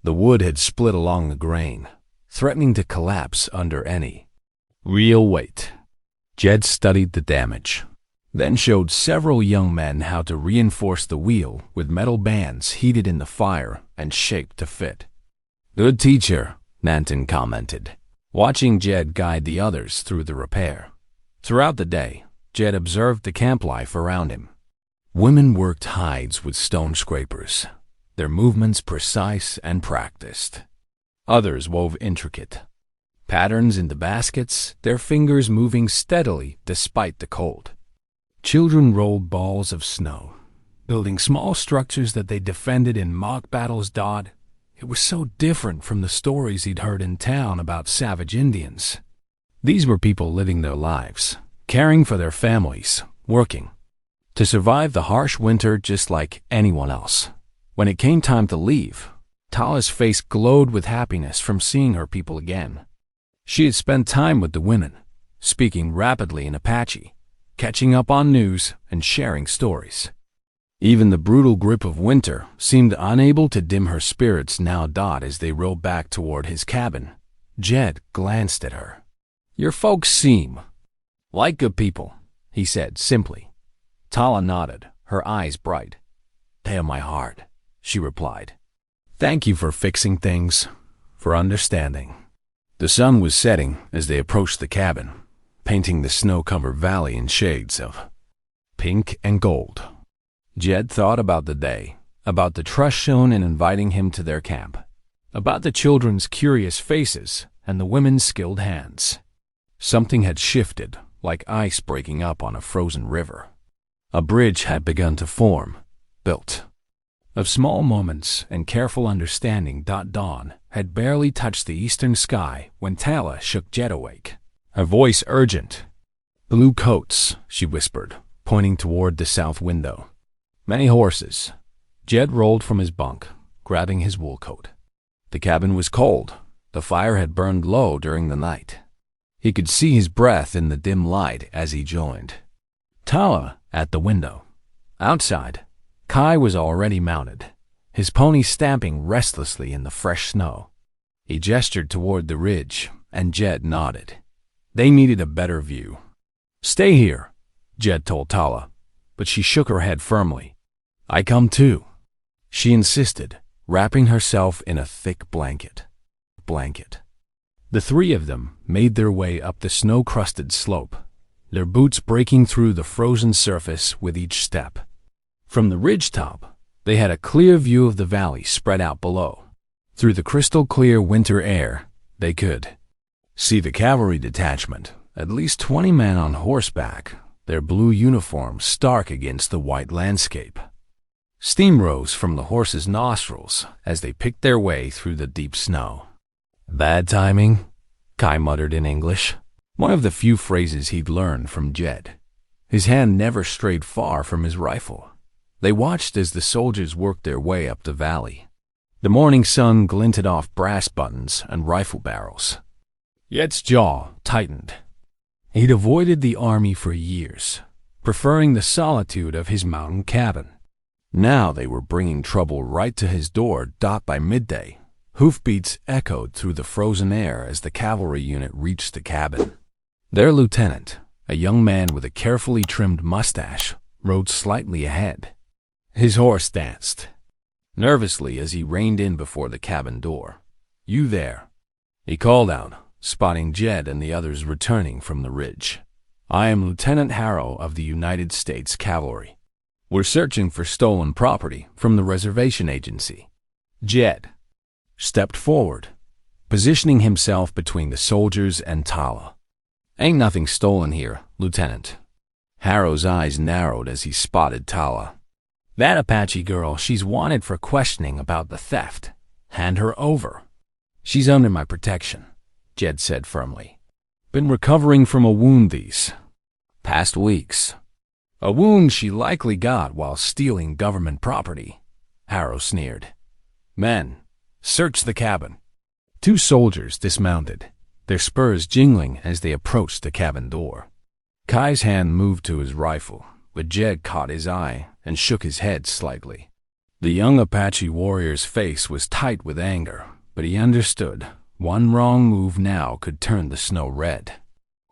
The wood had split along the grain, threatening to collapse under any real weight. Jed studied the damage, then showed several young men how to reinforce the wheel with metal bands heated in the fire and shaped to fit. "Good teacher," Nanten commented, watching Jed guide the others through the repair. Throughout the day, Jed observed the camp life around him. Women worked hides with stone scrapers, their movements precise and practiced. Others wove intricate patterns into baskets, their fingers moving steadily despite the cold. Children rolled balls of snow, building small structures that they defended in mock battles. It was so different from the stories he'd heard in town about savage Indians. These were people living their lives, caring for their families, working to survive the harsh winter just like anyone else. When it came time to leave, Tala's face glowed with happiness from seeing her people again. She had spent time with the women, speaking rapidly in Apache, catching up on news and sharing stories. Even the brutal grip of winter seemed unable to dim her spirits now. As they rowed back toward his cabin, Jed glanced at her. "Your folks seem like good people," he said simply. Tala nodded, her eyes bright. "They are my heart," she replied. "Thank you for fixing things, for understanding." The sun was setting as they approached the cabin, painting the snow-covered valley in shades of pink and gold. Jed thought about the day, about the trust shown in inviting him to their camp, about the children's curious faces and the women's skilled hands. Something had shifted, like ice breaking up on a frozen river. A bridge had begun to form, built of small moments and careful understanding. Dawn had barely touched the eastern sky when Tala shook Jed awake, her voice urgent. "Blue coats," she whispered, pointing toward the south window. "Many horses." Jed rolled from his bunk, grabbing his wool coat. The cabin was cold. The fire had burned low during the night. He could see his breath in the dim light as he joined Tala at the window. Outside, Kai was already mounted, his pony stamping restlessly in the fresh snow. He gestured toward the ridge, and Jed nodded. They needed a better view. "Stay here," Jed told Tala, but she shook her head firmly. "I come too," she insisted, wrapping herself in a thick blanket. The three of them made their way up the snow-crusted slope, their boots breaking through the frozen surface with each step. From the ridgetop, they had a clear view of the valley spread out below. Through the crystal-clear winter air, they could see the cavalry detachment, at least 20 men on horseback, their blue uniforms stark against the white landscape. Steam rose from the horses' nostrils as they picked their way through the deep snow. "Bad timing," Kai muttered in English, one of the few phrases he'd learned from Jed. His hand never strayed far from his rifle. They watched as the soldiers worked their way up the valley. The morning sun glinted off brass buttons and rifle barrels. Jed's jaw tightened. He'd avoided the army for years, preferring the solitude of his mountain cabin. Now they were bringing trouble right to his door. By midday, hoofbeats echoed through the frozen air as the cavalry unit reached the cabin. Their lieutenant, a young man with a carefully trimmed mustache, rode slightly ahead. His horse danced nervously as he reined in before the cabin door. "You there?" he called out, spotting Jed and the others returning from the ridge. "I am Lieutenant Harrow of the United States Cavalry. We're searching for stolen property from the reservation agency." Jed stepped forward, positioning himself between the soldiers and Tala. "Ain't nothing stolen here, Lieutenant." Harrow's eyes narrowed as he spotted Tala. "That Apache girl, she's wanted for questioning about the theft. Hand her over." "She's under my protection," Jed said firmly. "Been recovering from a wound these past weeks." "A wound she likely got while stealing government property," Harrow sneered. "Men, search the cabin." Two soldiers dismounted, their spurs jingling as they approached the cabin door. Kai's hand moved to his rifle, but Jed caught his eye and shook his head slightly. The young Apache warrior's face was tight with anger, but he understood. One wrong move now could turn the snow red.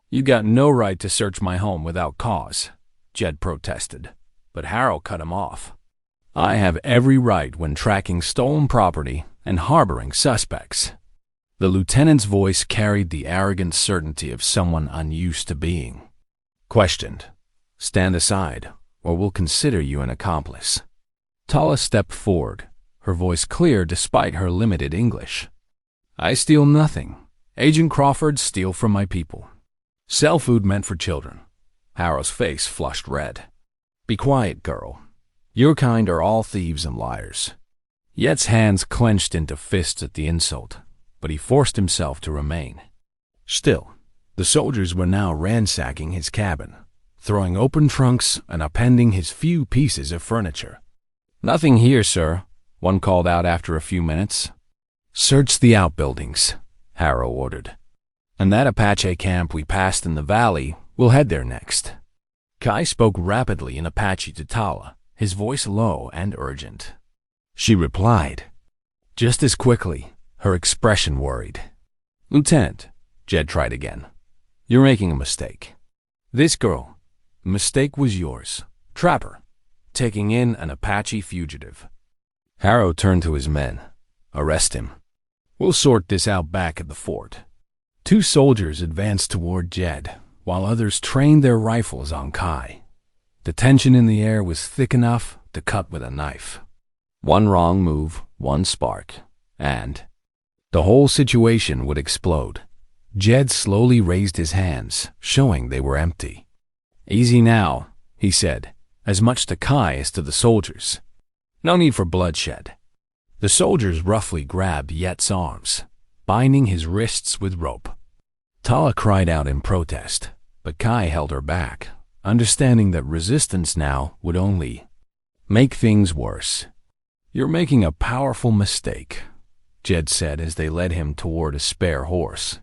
"You got no right to search my home without cause," Jed protested, but Harrow cut him off. "I have every right when tracking stolen property and harboring suspects." The lieutenant's voice carried the arrogant certainty of someone unused to being questioned. "Stand aside, or we'll consider you an accomplice." Tala stepped forward, her voice clear despite her limited English. "I steal nothing. Agent Crawford steal from my people. Sell food meant for children." Harrow's face flushed red. "Be quiet, girl. Your kind are all thieves and liars." Yet's hands clenched into fists at the insult, but he forced himself to remain. Still, the soldiers were now ransacking his cabin, throwing open trunks and upending his few pieces of furniture. "Nothing here, sir," one called out after a few minutes. "Search the outbuildings," Harrow ordered. "And that Apache camp we passed in the valley, we'll head there next." Kai spoke rapidly in Apache to Tala, his voice low and urgent. She replied, just as quickly, her expression worried. "Lieutenant," Jed tried again, "you're making a mistake. This girl, the mistake was yours. Trapper, taking in an Apache fugitive." Harrow turned to his men. "Arrest him. We'll sort this out back at the fort." 2 soldiers advanced toward Jed, while others trained their rifles on Kai. The tension in the air was thick enough to cut with a knife. One wrong move, one spark, and the whole situation would explode. Jed slowly raised his hands, showing they were empty. "Easy now," he said, as much to Kai as to the soldiers. "No need for bloodshed." The soldiers roughly grabbed Yet's arms, binding his wrists with rope. Tala cried out in protest, but Kai held her back, understanding that resistance now would only make things worse. "You're making a powerful mistake," Jed said as they led him toward a spare horse.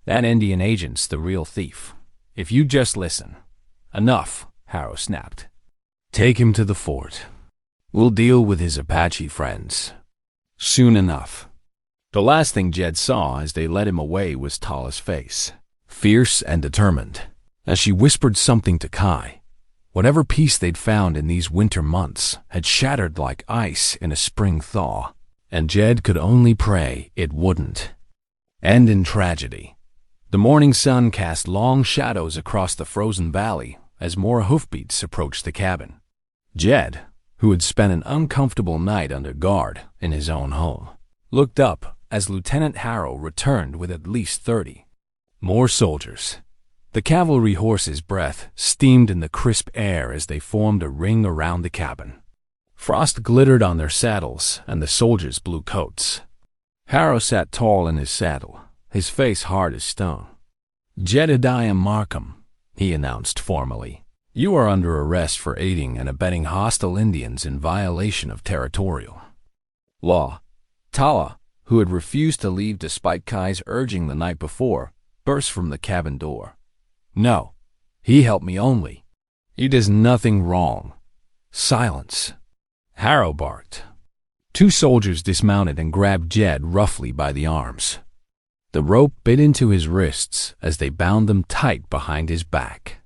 "That Indian agent's the real thief. If you just listen." "Enough," Harrow snapped. "Take him to the fort. We'll deal with his Apache friends soon enough." The last thing Jed saw as they led him away was Tala's face, fierce and determined, as she whispered something to Kai. Whatever peace they'd found in these winter months had shattered like ice in a spring thaw, and Jed could only pray it wouldn't end in tragedy. The morning sun cast long shadows across the frozen valley as more hoofbeats approached the cabin. Jed, who had spent an uncomfortable night under guard in his own home, looked up as Lieutenant Harrow returned with at least 30 more soldiers. The cavalry horses' breath steamed in the crisp air as they formed a ring around the cabin. Frost glittered on their saddles and the soldiers' blue coats. Harrow sat tall in his saddle, his face hard as stone. "Jedediah Markham," he announced formally, "you are under arrest for aiding and abetting hostile Indians in violation of territorial law." Tala, who had refused to leave despite Kai's urging the night before, burst from the cabin door. "No, he helped me only. He does nothing wrong." "Silence," Harrow barked. 2 soldiers dismounted and grabbed Jed roughly by the arms. The rope bit into his wrists as they bound them tight behind his back.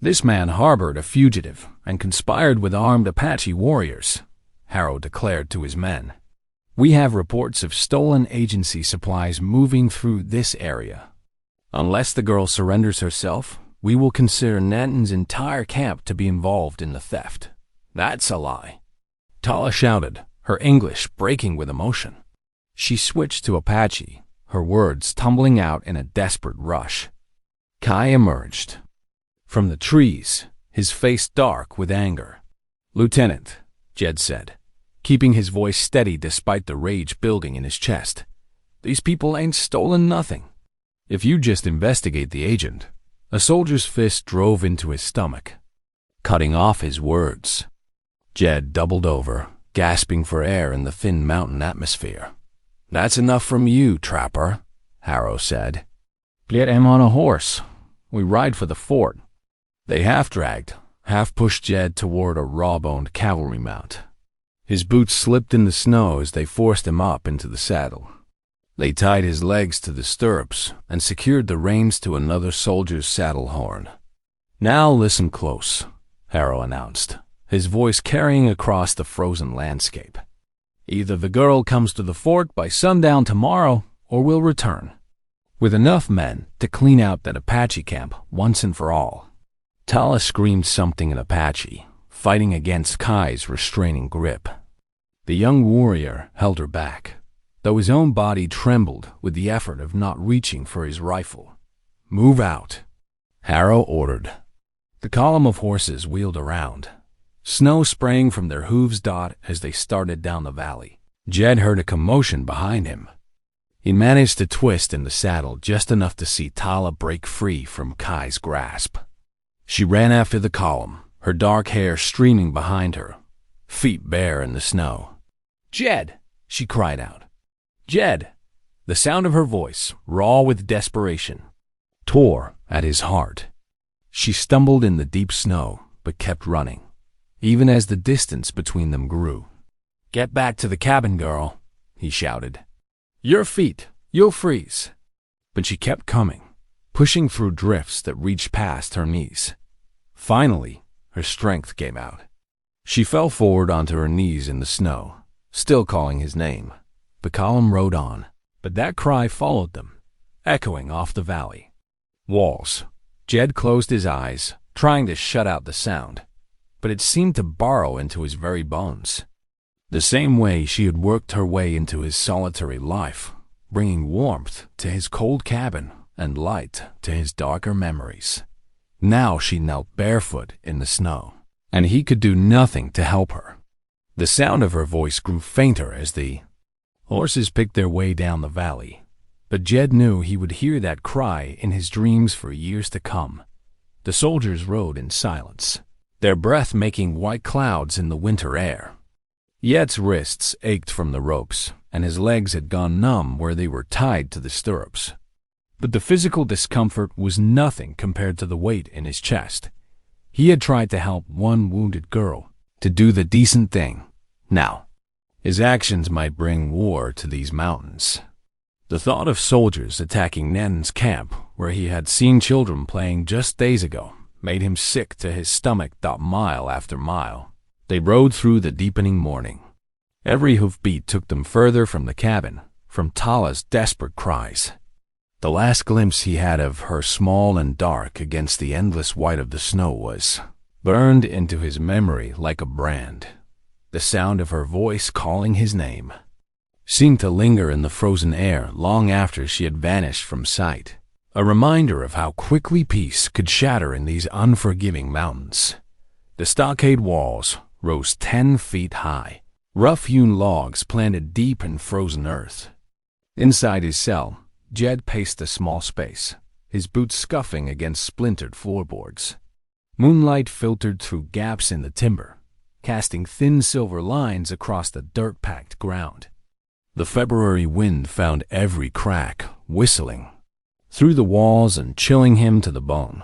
"This man harbored a fugitive and conspired with armed Apache warriors," Harrow declared to his men. "We have reports of stolen agency supplies moving through this area. Unless the girl surrenders herself, we will consider Nanton's entire camp to be involved in the theft." "That's a lie," Tala shouted, her English breaking with emotion. She switched to Apache, her words tumbling out in a desperate rush. Kai emerged from the trees, his face dark with anger. "Lieutenant," Jed said, keeping his voice steady despite the rage building in his chest, "these people ain't stolen nothing. If you just investigate the agent." A soldier's fist drove into his stomach, cutting off his words. Jed doubled over, gasping for air in the thin mountain atmosphere. "That's enough from you, trapper," Harrow said. "Get him on a horse. We ride for the fort." They half-dragged, half-pushed Jed toward a raw-boned cavalry mount. His boots slipped in the snow as they forced him up into the saddle. They tied his legs to the stirrups and secured the reins to another soldier's saddle horn. "Now listen close," Harrow announced, his voice carrying across the frozen landscape. "Either the girl comes to the fort by sundown tomorrow, or we'll return, with enough men to clean out that Apache camp once and for all." Tala screamed something in Apache, fighting against Kai's restraining grip. The young warrior held her back, though his own body trembled with the effort of not reaching for his rifle. "Move out," Harrow ordered. The column of horses wheeled around, snow spraying from their hooves as they started down the valley. Jed heard a commotion behind him. He managed to twist in the saddle just enough to see Tala break free from Kai's grasp. She ran after the column, her dark hair streaming behind her, feet bare in the snow. "Jed!" she cried out. "Jed!" The sound of her voice, raw with desperation, tore at his heart. She stumbled in the deep snow, but kept running. even as the distance between them grew. "Get back to the cabin, girl," he shouted. "Your feet, you'll freeze." But she kept coming, pushing through drifts that reached past her knees. Finally, her strength gave out. She fell forward onto her knees in the snow, still calling his name. The column rode on, but that cry followed them, echoing off the valley. Walls. Jed closed his eyes, trying to shut out the sound, but it seemed to burrow into his very bones. The same way she had worked her way into his solitary life, bringing warmth to his cold cabin and light to his darker memories. Now she knelt barefoot in the snow, and he could do nothing to help her. The sound of her voice grew fainter as the horses picked their way down the valley, but Jed knew he would hear that cry in his dreams for years to come. The soldiers rode in silence, their breath making white clouds in the winter air. Jed's wrists ached from the ropes, and his legs had gone numb where they were tied to the stirrups. But the physical discomfort was nothing compared to the weight in his chest. He had tried to help one wounded girl, to do the decent thing. Now, his actions might bring war to these mountains. The thought of soldiers attacking Nen's camp, where he had seen children playing just days ago, made him sick to his stomach. Mile after mile, they rode through the deepening morning. Every hoofbeat took them further from the cabin, from Tala's desperate cries. The last glimpse he had of her small and dark against the endless white of the snow was burned into his memory like a brand. The sound of her voice calling his name seemed to linger in the frozen air long after she had vanished from sight, a reminder of how quickly peace could shatter in these unforgiving mountains. The stockade walls rose 10 feet high, rough-hewn logs planted deep in frozen earth. Inside his cell, Jed paced a small space, his boots scuffing against splintered floorboards. Moonlight filtered through gaps in the timber, casting thin silver lines across the dirt-packed ground. The February wind found every crack, whistling through the walls and chilling him to the bone.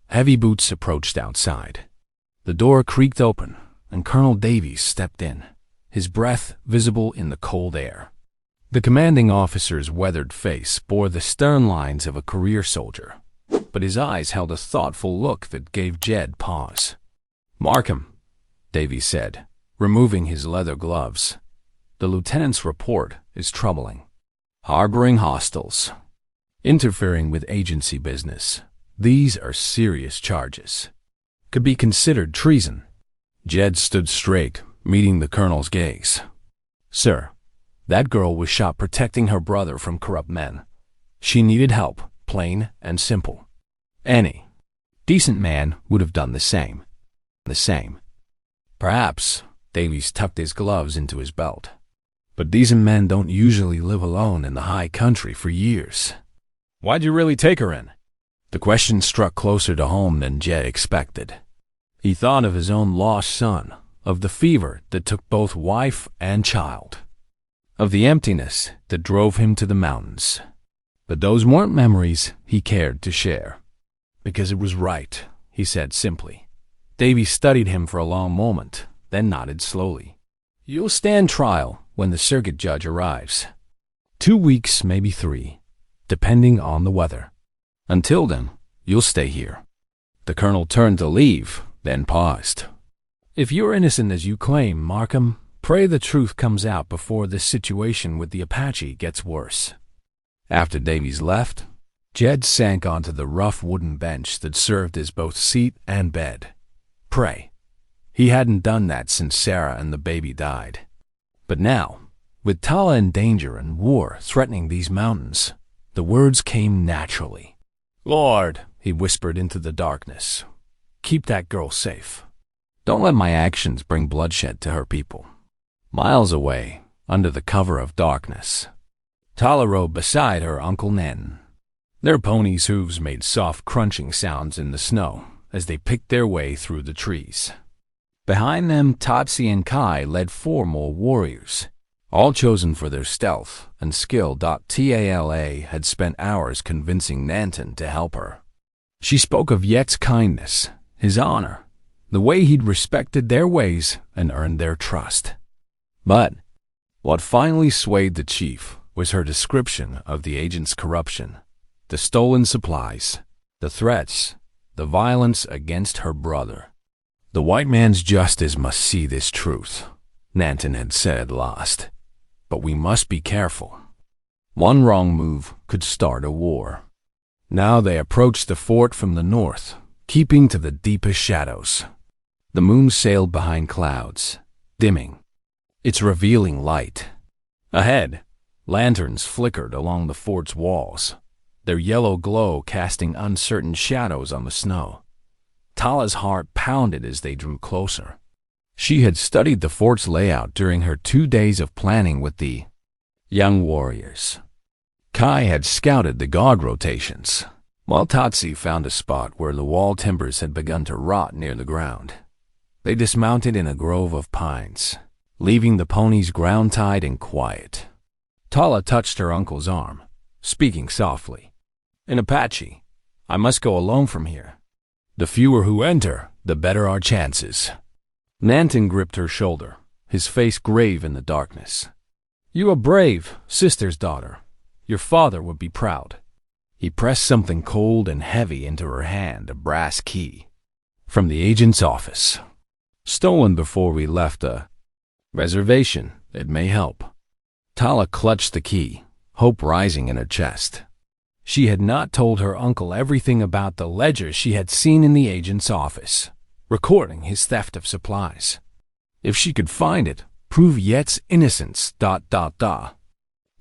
Heavy boots approached outside. The door creaked open, and Colonel Davies stepped in, his breath visible in the cold air. The commanding officer's weathered face bore the stern lines of a career soldier, but his eyes held a thoughtful look that gave Jed pause. "Markham," Davies said, removing his leather gloves. "The lieutenant's report is troubling. Harboring hostiles, interfering with agency business. These are serious charges. Could be considered treason." Jed stood straight, meeting the colonel's gaze. "Sir, that girl was shot protecting her brother from corrupt men. She needed help, plain and simple. Any decent man would have done the same. Perhaps," Davies tucked his gloves into his belt, "but decent men don't usually live alone in the high country for years." "Why'd you really take her in?" The question struck closer to home than Jed expected. He thought of his own lost son, of the fever that took both wife and child, of the emptiness that drove him to the mountains. But those weren't memories he cared to share. "Because it was right," he said simply. Davies studied him for a long moment, then nodded slowly. "You'll stand trial when the circuit judge arrives. 2 weeks, maybe 3, depending on the weather. Until then, you'll stay here." The colonel turned to leave, then paused. "If you're innocent as you claim, Markham, pray the truth comes out before this situation with the Apache gets worse." After Davies left, Jed sank onto the rough wooden bench that served as both seat and bed. Pray. He hadn't done that since Sarah and the baby died. But now, with Tala in danger and war threatening these mountains, the words came naturally. "Lord," he whispered into the darkness, "keep that girl safe. Don't let my actions bring bloodshed to her people." Miles away, under the cover of darkness, Tala rode beside her Uncle Nen. Their ponies' hooves made soft crunching sounds in the snow as they picked their way through the trees. Behind them, Topsy and Kai led 4 more warriors, all chosen for their stealth and skill. Tala had spent hours convincing Nanton to help her. She spoke of Yet's kindness, his honor, the way he'd respected their ways and earned their trust. But what finally swayed the chief was her description of the agent's corruption, the stolen supplies, the threats, the violence against her brother. "The white man's justice must see this truth," Nanton had said last. "But we must be careful. One wrong move could start a war." Now they approached the fort from the north, keeping to the deepest shadows. The moon sailed behind clouds, dimming its revealing light. Ahead, lanterns flickered along the fort's walls, their yellow glow casting uncertain shadows on the snow. Tala's heart pounded as they drew closer. She had studied the fort's layout during her 2 days of planning with the young warriors. Kai had scouted the guard rotations, while Tatsi found a spot where the wall timbers had begun to rot near the ground. They dismounted in a grove of pines, leaving the ponies ground-tied and quiet. Tala touched her uncle's arm, speaking softly. "In Apache, I must go alone from here. The fewer who enter, the better our chances." Nanton gripped her shoulder, his face grave in the darkness. "You are brave, sister's daughter. Your father would be proud." He pressed something cold and heavy into her hand, a brass key. "From the agent's office. Stolen before we left a reservation. It may help." Tala clutched the key, hope rising in her chest. She had not told her uncle everything about the ledger she had seen in the agent's office, recording his theft of supplies. If she could find it, prove Yet's innocence.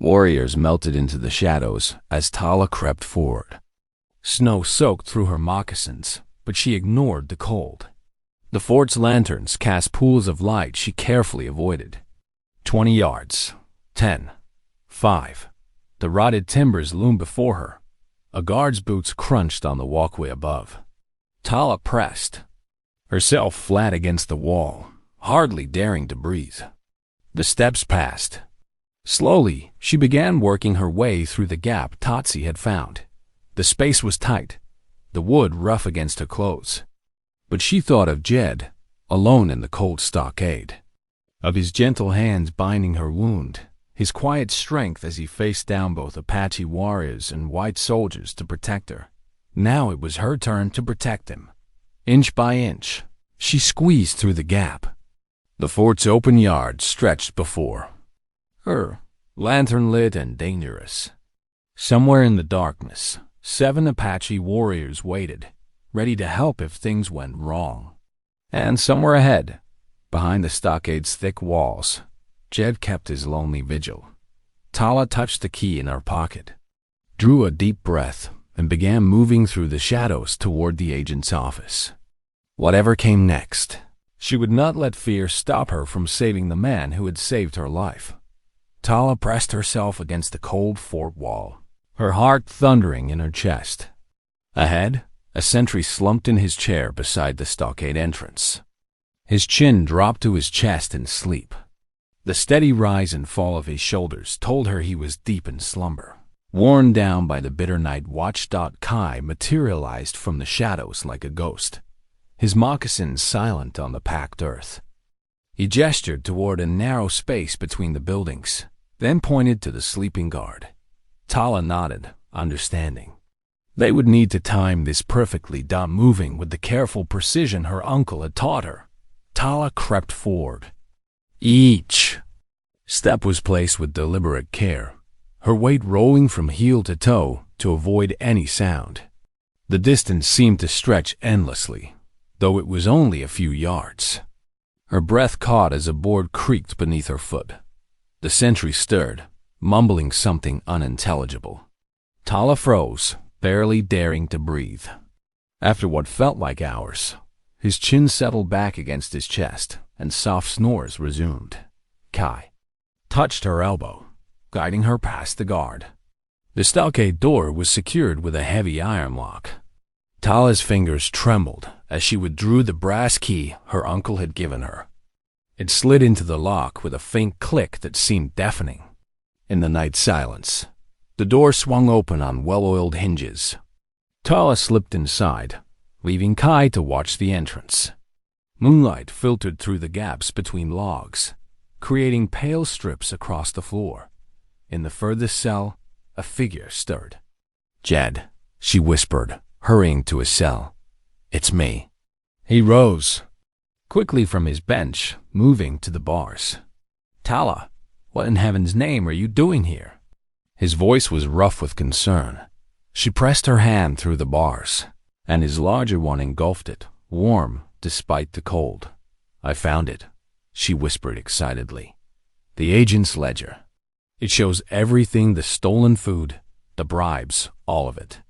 Warriors melted into the shadows as Tala crept forward. Snow soaked through her moccasins, but she ignored the cold. The fort's lanterns cast pools of light she carefully avoided. 20 yards. 10. 5. The rotted timbers loomed before her. A guard's boots crunched on the walkway above. Tala pressed, herself flat against the wall, hardly daring to breathe. The steps passed. Slowly, she began working her way through the gap Tatsi had found. The space was tight, the wood rough against her clothes. But she thought of Jed, alone in the cold stockade, of his gentle hands binding her wound, his quiet strength as he faced down both Apache warriors and white soldiers to protect her. Now it was her turn to protect him. Inch by inch, she squeezed through the gap. The fort's open yard stretched before her, lantern-lit and dangerous. Somewhere in the darkness, 7 Apache warriors waited, ready to help if things went wrong. And somewhere ahead, behind the stockade's thick walls, Jed kept his lonely vigil. Tala touched the key in her pocket, drew a deep breath, and began moving through the shadows toward the agent's office. Whatever came next, she would not let fear stop her from saving the man who had saved her life. Tala pressed herself against the cold fort wall, her heart thundering in her chest. Ahead, a sentry slumped in his chair beside the stockade entrance. His chin dropped to his chest in sleep. The steady rise and fall of his shoulders told her he was deep in slumber. Worn down by the bitter night watch. Kai materialized from the shadows like a ghost, his moccasins silent on the packed earth. He gestured toward a narrow space between the buildings, then pointed to the sleeping guard. Tala nodded, understanding. They would need to time this perfectly, moving with the careful precision her uncle had taught her. Tala crept forward. Each step was placed with deliberate care, her weight rolling from heel to toe to avoid any sound. The distance seemed to stretch endlessly, though it was only a few yards. Her breath caught as a board creaked beneath her foot. The sentry stirred, mumbling something unintelligible. Tala froze, barely daring to breathe. After what felt like hours, his chin settled back against his chest, and soft snores resumed. Kai touched her elbow, guiding her past the guard. The stockade door was secured with a heavy iron lock. Tala's fingers trembled as she withdrew the brass key her uncle had given her. It slid into the lock with a faint click that seemed deafening. In the night silence, the door swung open on well-oiled hinges. Tala slipped inside, leaving Kai to watch the entrance. Moonlight filtered through the gaps between logs, creating pale strips across the floor. In the furthest cell, a figure stirred. "Jed," she whispered, hurrying to his cell. "It's me." He rose quickly from his bench, moving to the bars. "Tala, what in heaven's name are you doing here?" His voice was rough with concern. She pressed her hand through the bars, and his larger one engulfed it, warm despite the cold. "I found it," she whispered excitedly. "The agent's ledger. It shows everything, the stolen food, the bribes, all of it.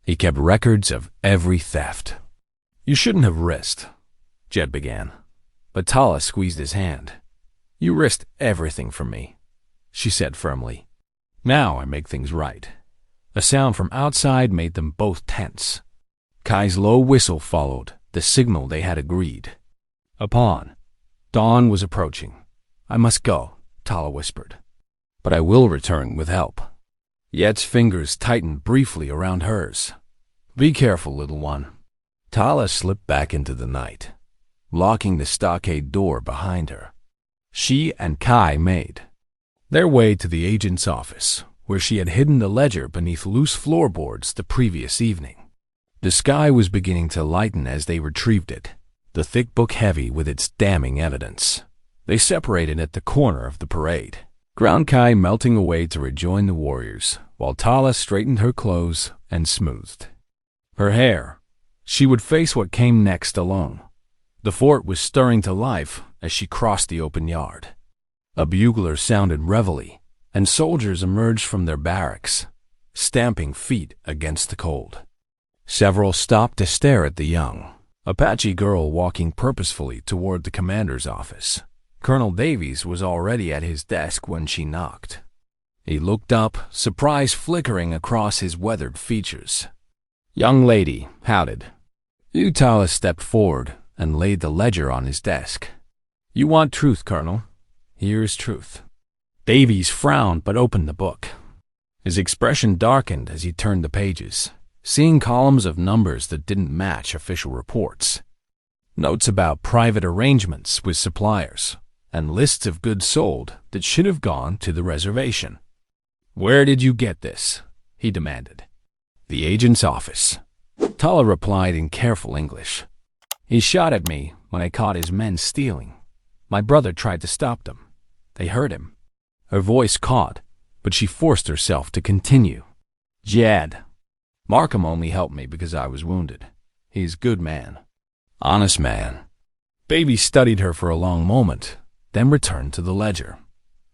He kept records of every theft." "You shouldn't have risked," Jed began, but Tala squeezed his hand. "You risked everything for me," she said firmly. "Now I make things right." A sound from outside made them both tense. Kai's low whistle followed, the signal they had agreed. Upon. Dawn was approaching. "I must go," Tala whispered. "But I will return with help." Yet's fingers tightened briefly around hers. "Be careful, little one." Tala slipped back into the night, locking the stockade door behind her. She and Kai made their way to the agent's office, where she had hidden the ledger beneath loose floorboards the previous evening. The sky was beginning to lighten as they retrieved it, the thick book heavy with its damning evidence. They separated at the corner of the parade, Ground Kai melting away to rejoin the warriors, while Tala straightened her clothes and smoothed her hair. She would face what came next alone. The fort was stirring to life as she crossed the open yard. A bugler sounded reveille, and soldiers emerged from their barracks, stamping feet against the cold. Several stopped to stare at the young Apache girl walking purposefully toward the commander's office. Colonel Davies was already at his desk when she knocked. He looked up, surprise flickering across his weathered features. "Young lady," howded. Tala stepped forward and laid the ledger on his desk. "You want truth, Colonel. Here's truth." Davies frowned but opened the book. His expression darkened as he turned the pages, seeing columns of numbers that didn't match official reports. Notes about private arrangements with suppliers, and lists of goods sold that should have gone to the reservation. "Where did you get this?" he demanded. "The agent's office." Tala replied in careful English. "He shot at me when I caught his men stealing. My brother tried to stop them. They hurt him." Her voice caught, but she forced herself to continue. "Jed. Markham only helped me because I was wounded. He's a good man. Honest man." Baby studied her for a long moment, then returned to the ledger.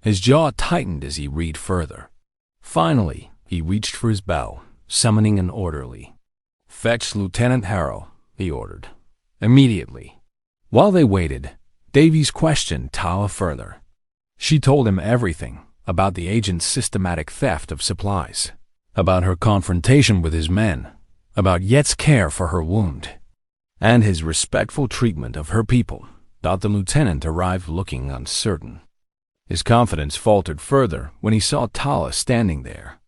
His jaw tightened as he read further. Finally, he reached for his bell, summoning an orderly. "Fetch Lieutenant Harrow," he ordered. Immediately. While they waited, Davies questioned Tala further. She told him everything about the agent's systematic theft of supplies, about her confrontation with his men, about Yet's care for her wound, and his respectful treatment of her people. The lieutenant arrived looking uncertain. His confidence faltered further when he saw Tala standing there.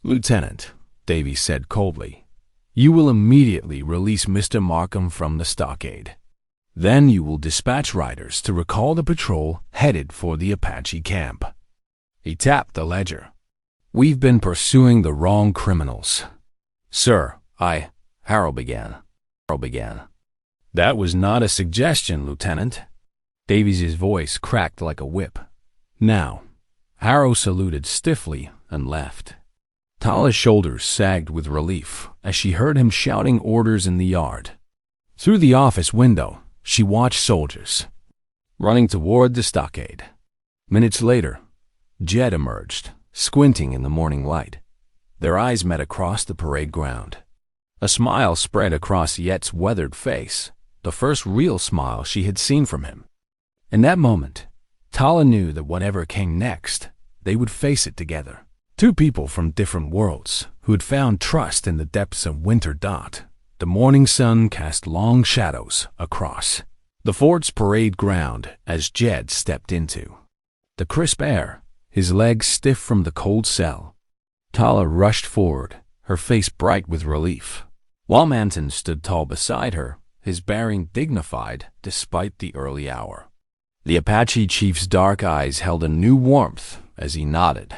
"Lieutenant," Davies said coldly, "you will immediately release Mr. Markham from the stockade. Then you will dispatch riders to recall the patrol headed for the Apache camp." He tapped the ledger. "We've been pursuing the wrong criminals." "Sir, Harrow began. "That was not a suggestion, Lieutenant." Davies' voice cracked like a whip. "Now." Harrow saluted stiffly and left. Tala's shoulders sagged with relief as she heard him shouting orders in the yard. Through the office window, she watched soldiers running toward the stockade. Minutes later, Jed emerged, squinting in the morning light. Their eyes met across the parade ground. A smile spread across Yet's weathered face, the first real smile she had seen from him. In that moment, Tala knew that whatever came next, they would face it together. Two people from different worlds who had found trust in the depths of winter. The morning sun cast long shadows across the fort's parade ground as Jed stepped into the crisp air, his legs stiff from the cold cell. Tala rushed forward, her face bright with relief. While Manton stood tall beside her, his bearing dignified despite the early hour. The Apache chief's dark eyes held a new warmth as he nodded.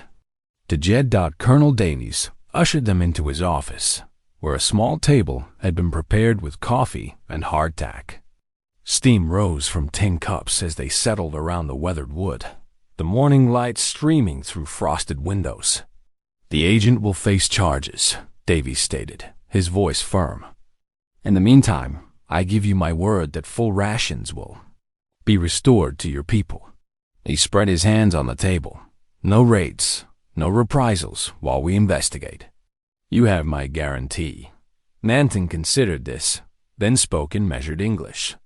To Jed. Colonel Davies ushered them into his office, where a small table had been prepared with coffee and hardtack. Steam rose from tin cups as they settled around the weathered wood, the morning light streaming through frosted windows. "The agent will face charges," Davies stated, his voice firm. "In the meantime, I give you my word that full rations will be restored to your people." He spread his hands on the table. "No raids, no reprisals while we investigate. You have my guarantee." Nanton considered this, then spoke in measured English.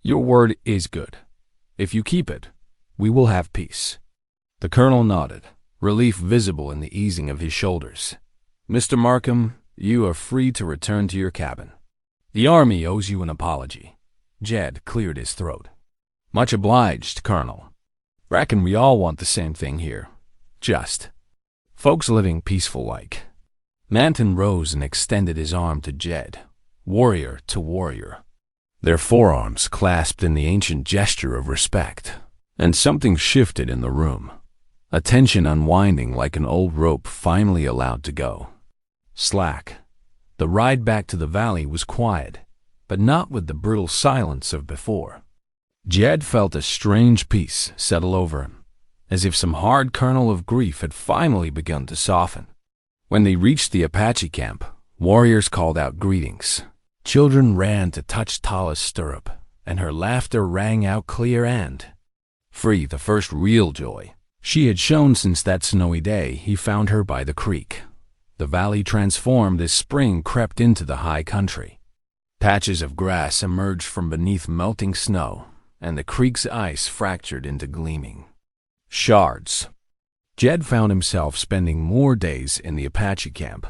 "Your word is good. If you keep it, we will have peace." The colonel nodded, relief visible in the easing of his shoulders. "Mr. Markham, you are free to return to your cabin. The army owes you an apology." Jed cleared his throat. "Much obliged, Colonel. Reckon we all want the same thing here. Just folks living peaceful-like." Nanton rose and extended his arm to Jed, warrior to warrior. Their forearms clasped in the ancient gesture of respect, and something shifted in the room, a tension unwinding like an old rope finally allowed to go. Slack. The ride back to the valley was quiet, but not with the brutal silence of before. Jed felt a strange peace settle over him, as if some hard kernel of grief had finally begun to soften. When they reached the Apache camp, warriors called out greetings. Children ran to touch Tala's stirrup, and her laughter rang out clear and free, the first real joy she had shown since that snowy day he found her by the creek. The valley transformed as spring crept into the high country. Patches of grass emerged from beneath melting snow, and the creek's ice fractured into gleaming shards. Jed found himself spending more days in the Apache camp,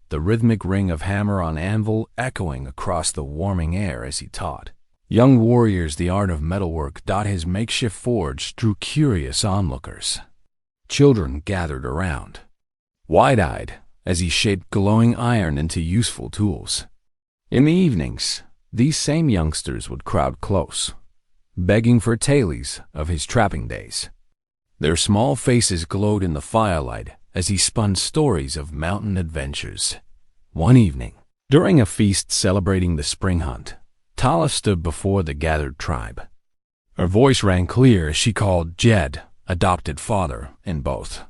the rhythmic ring of hammer on anvil echoing across the warming air as he taught young warriors the art of metalwork. His makeshift forge drew curious onlookers. Children gathered around, wide-eyed, as he shaped glowing iron into useful tools. In the evenings, these same youngsters would crowd close, begging for tales of his trapping days. Their small faces glowed in the firelight as he spun stories of mountain adventures. One evening, during a feast celebrating the spring hunt, Tala stood before the gathered tribe. Her voice rang clear as she called Jed adopted father in both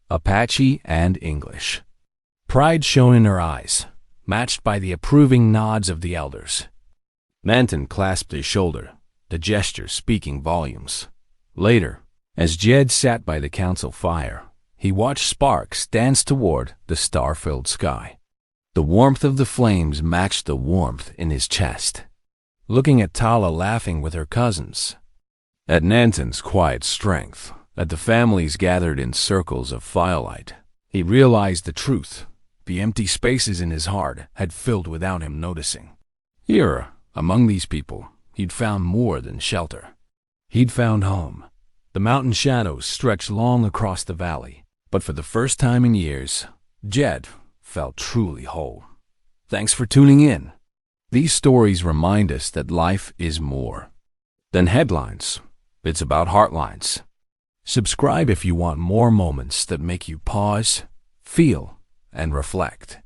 Apache and English. Pride shone in her eyes, matched by the approving nods of the elders. Nanton clasped his shoulder, the gesture speaking volumes. Later, as Jed sat by the council fire, he watched sparks dance toward the star-filled sky. The warmth of the flames matched the warmth in his chest. Looking at Tala laughing with her cousins, at Nanton's quiet strength, at the families gathered in circles of firelight, he realized the truth. The empty spaces in his heart had filled without him noticing. Here, among these people, he'd found more than shelter. He'd found home. The mountain shadows stretched long across the valley, but for the first time in years, Jed felt truly whole. Thanks for tuning in. These stories remind us that life is more than headlines. It's about heartlines. Subscribe if you want more moments that make you pause, feel, and reflect.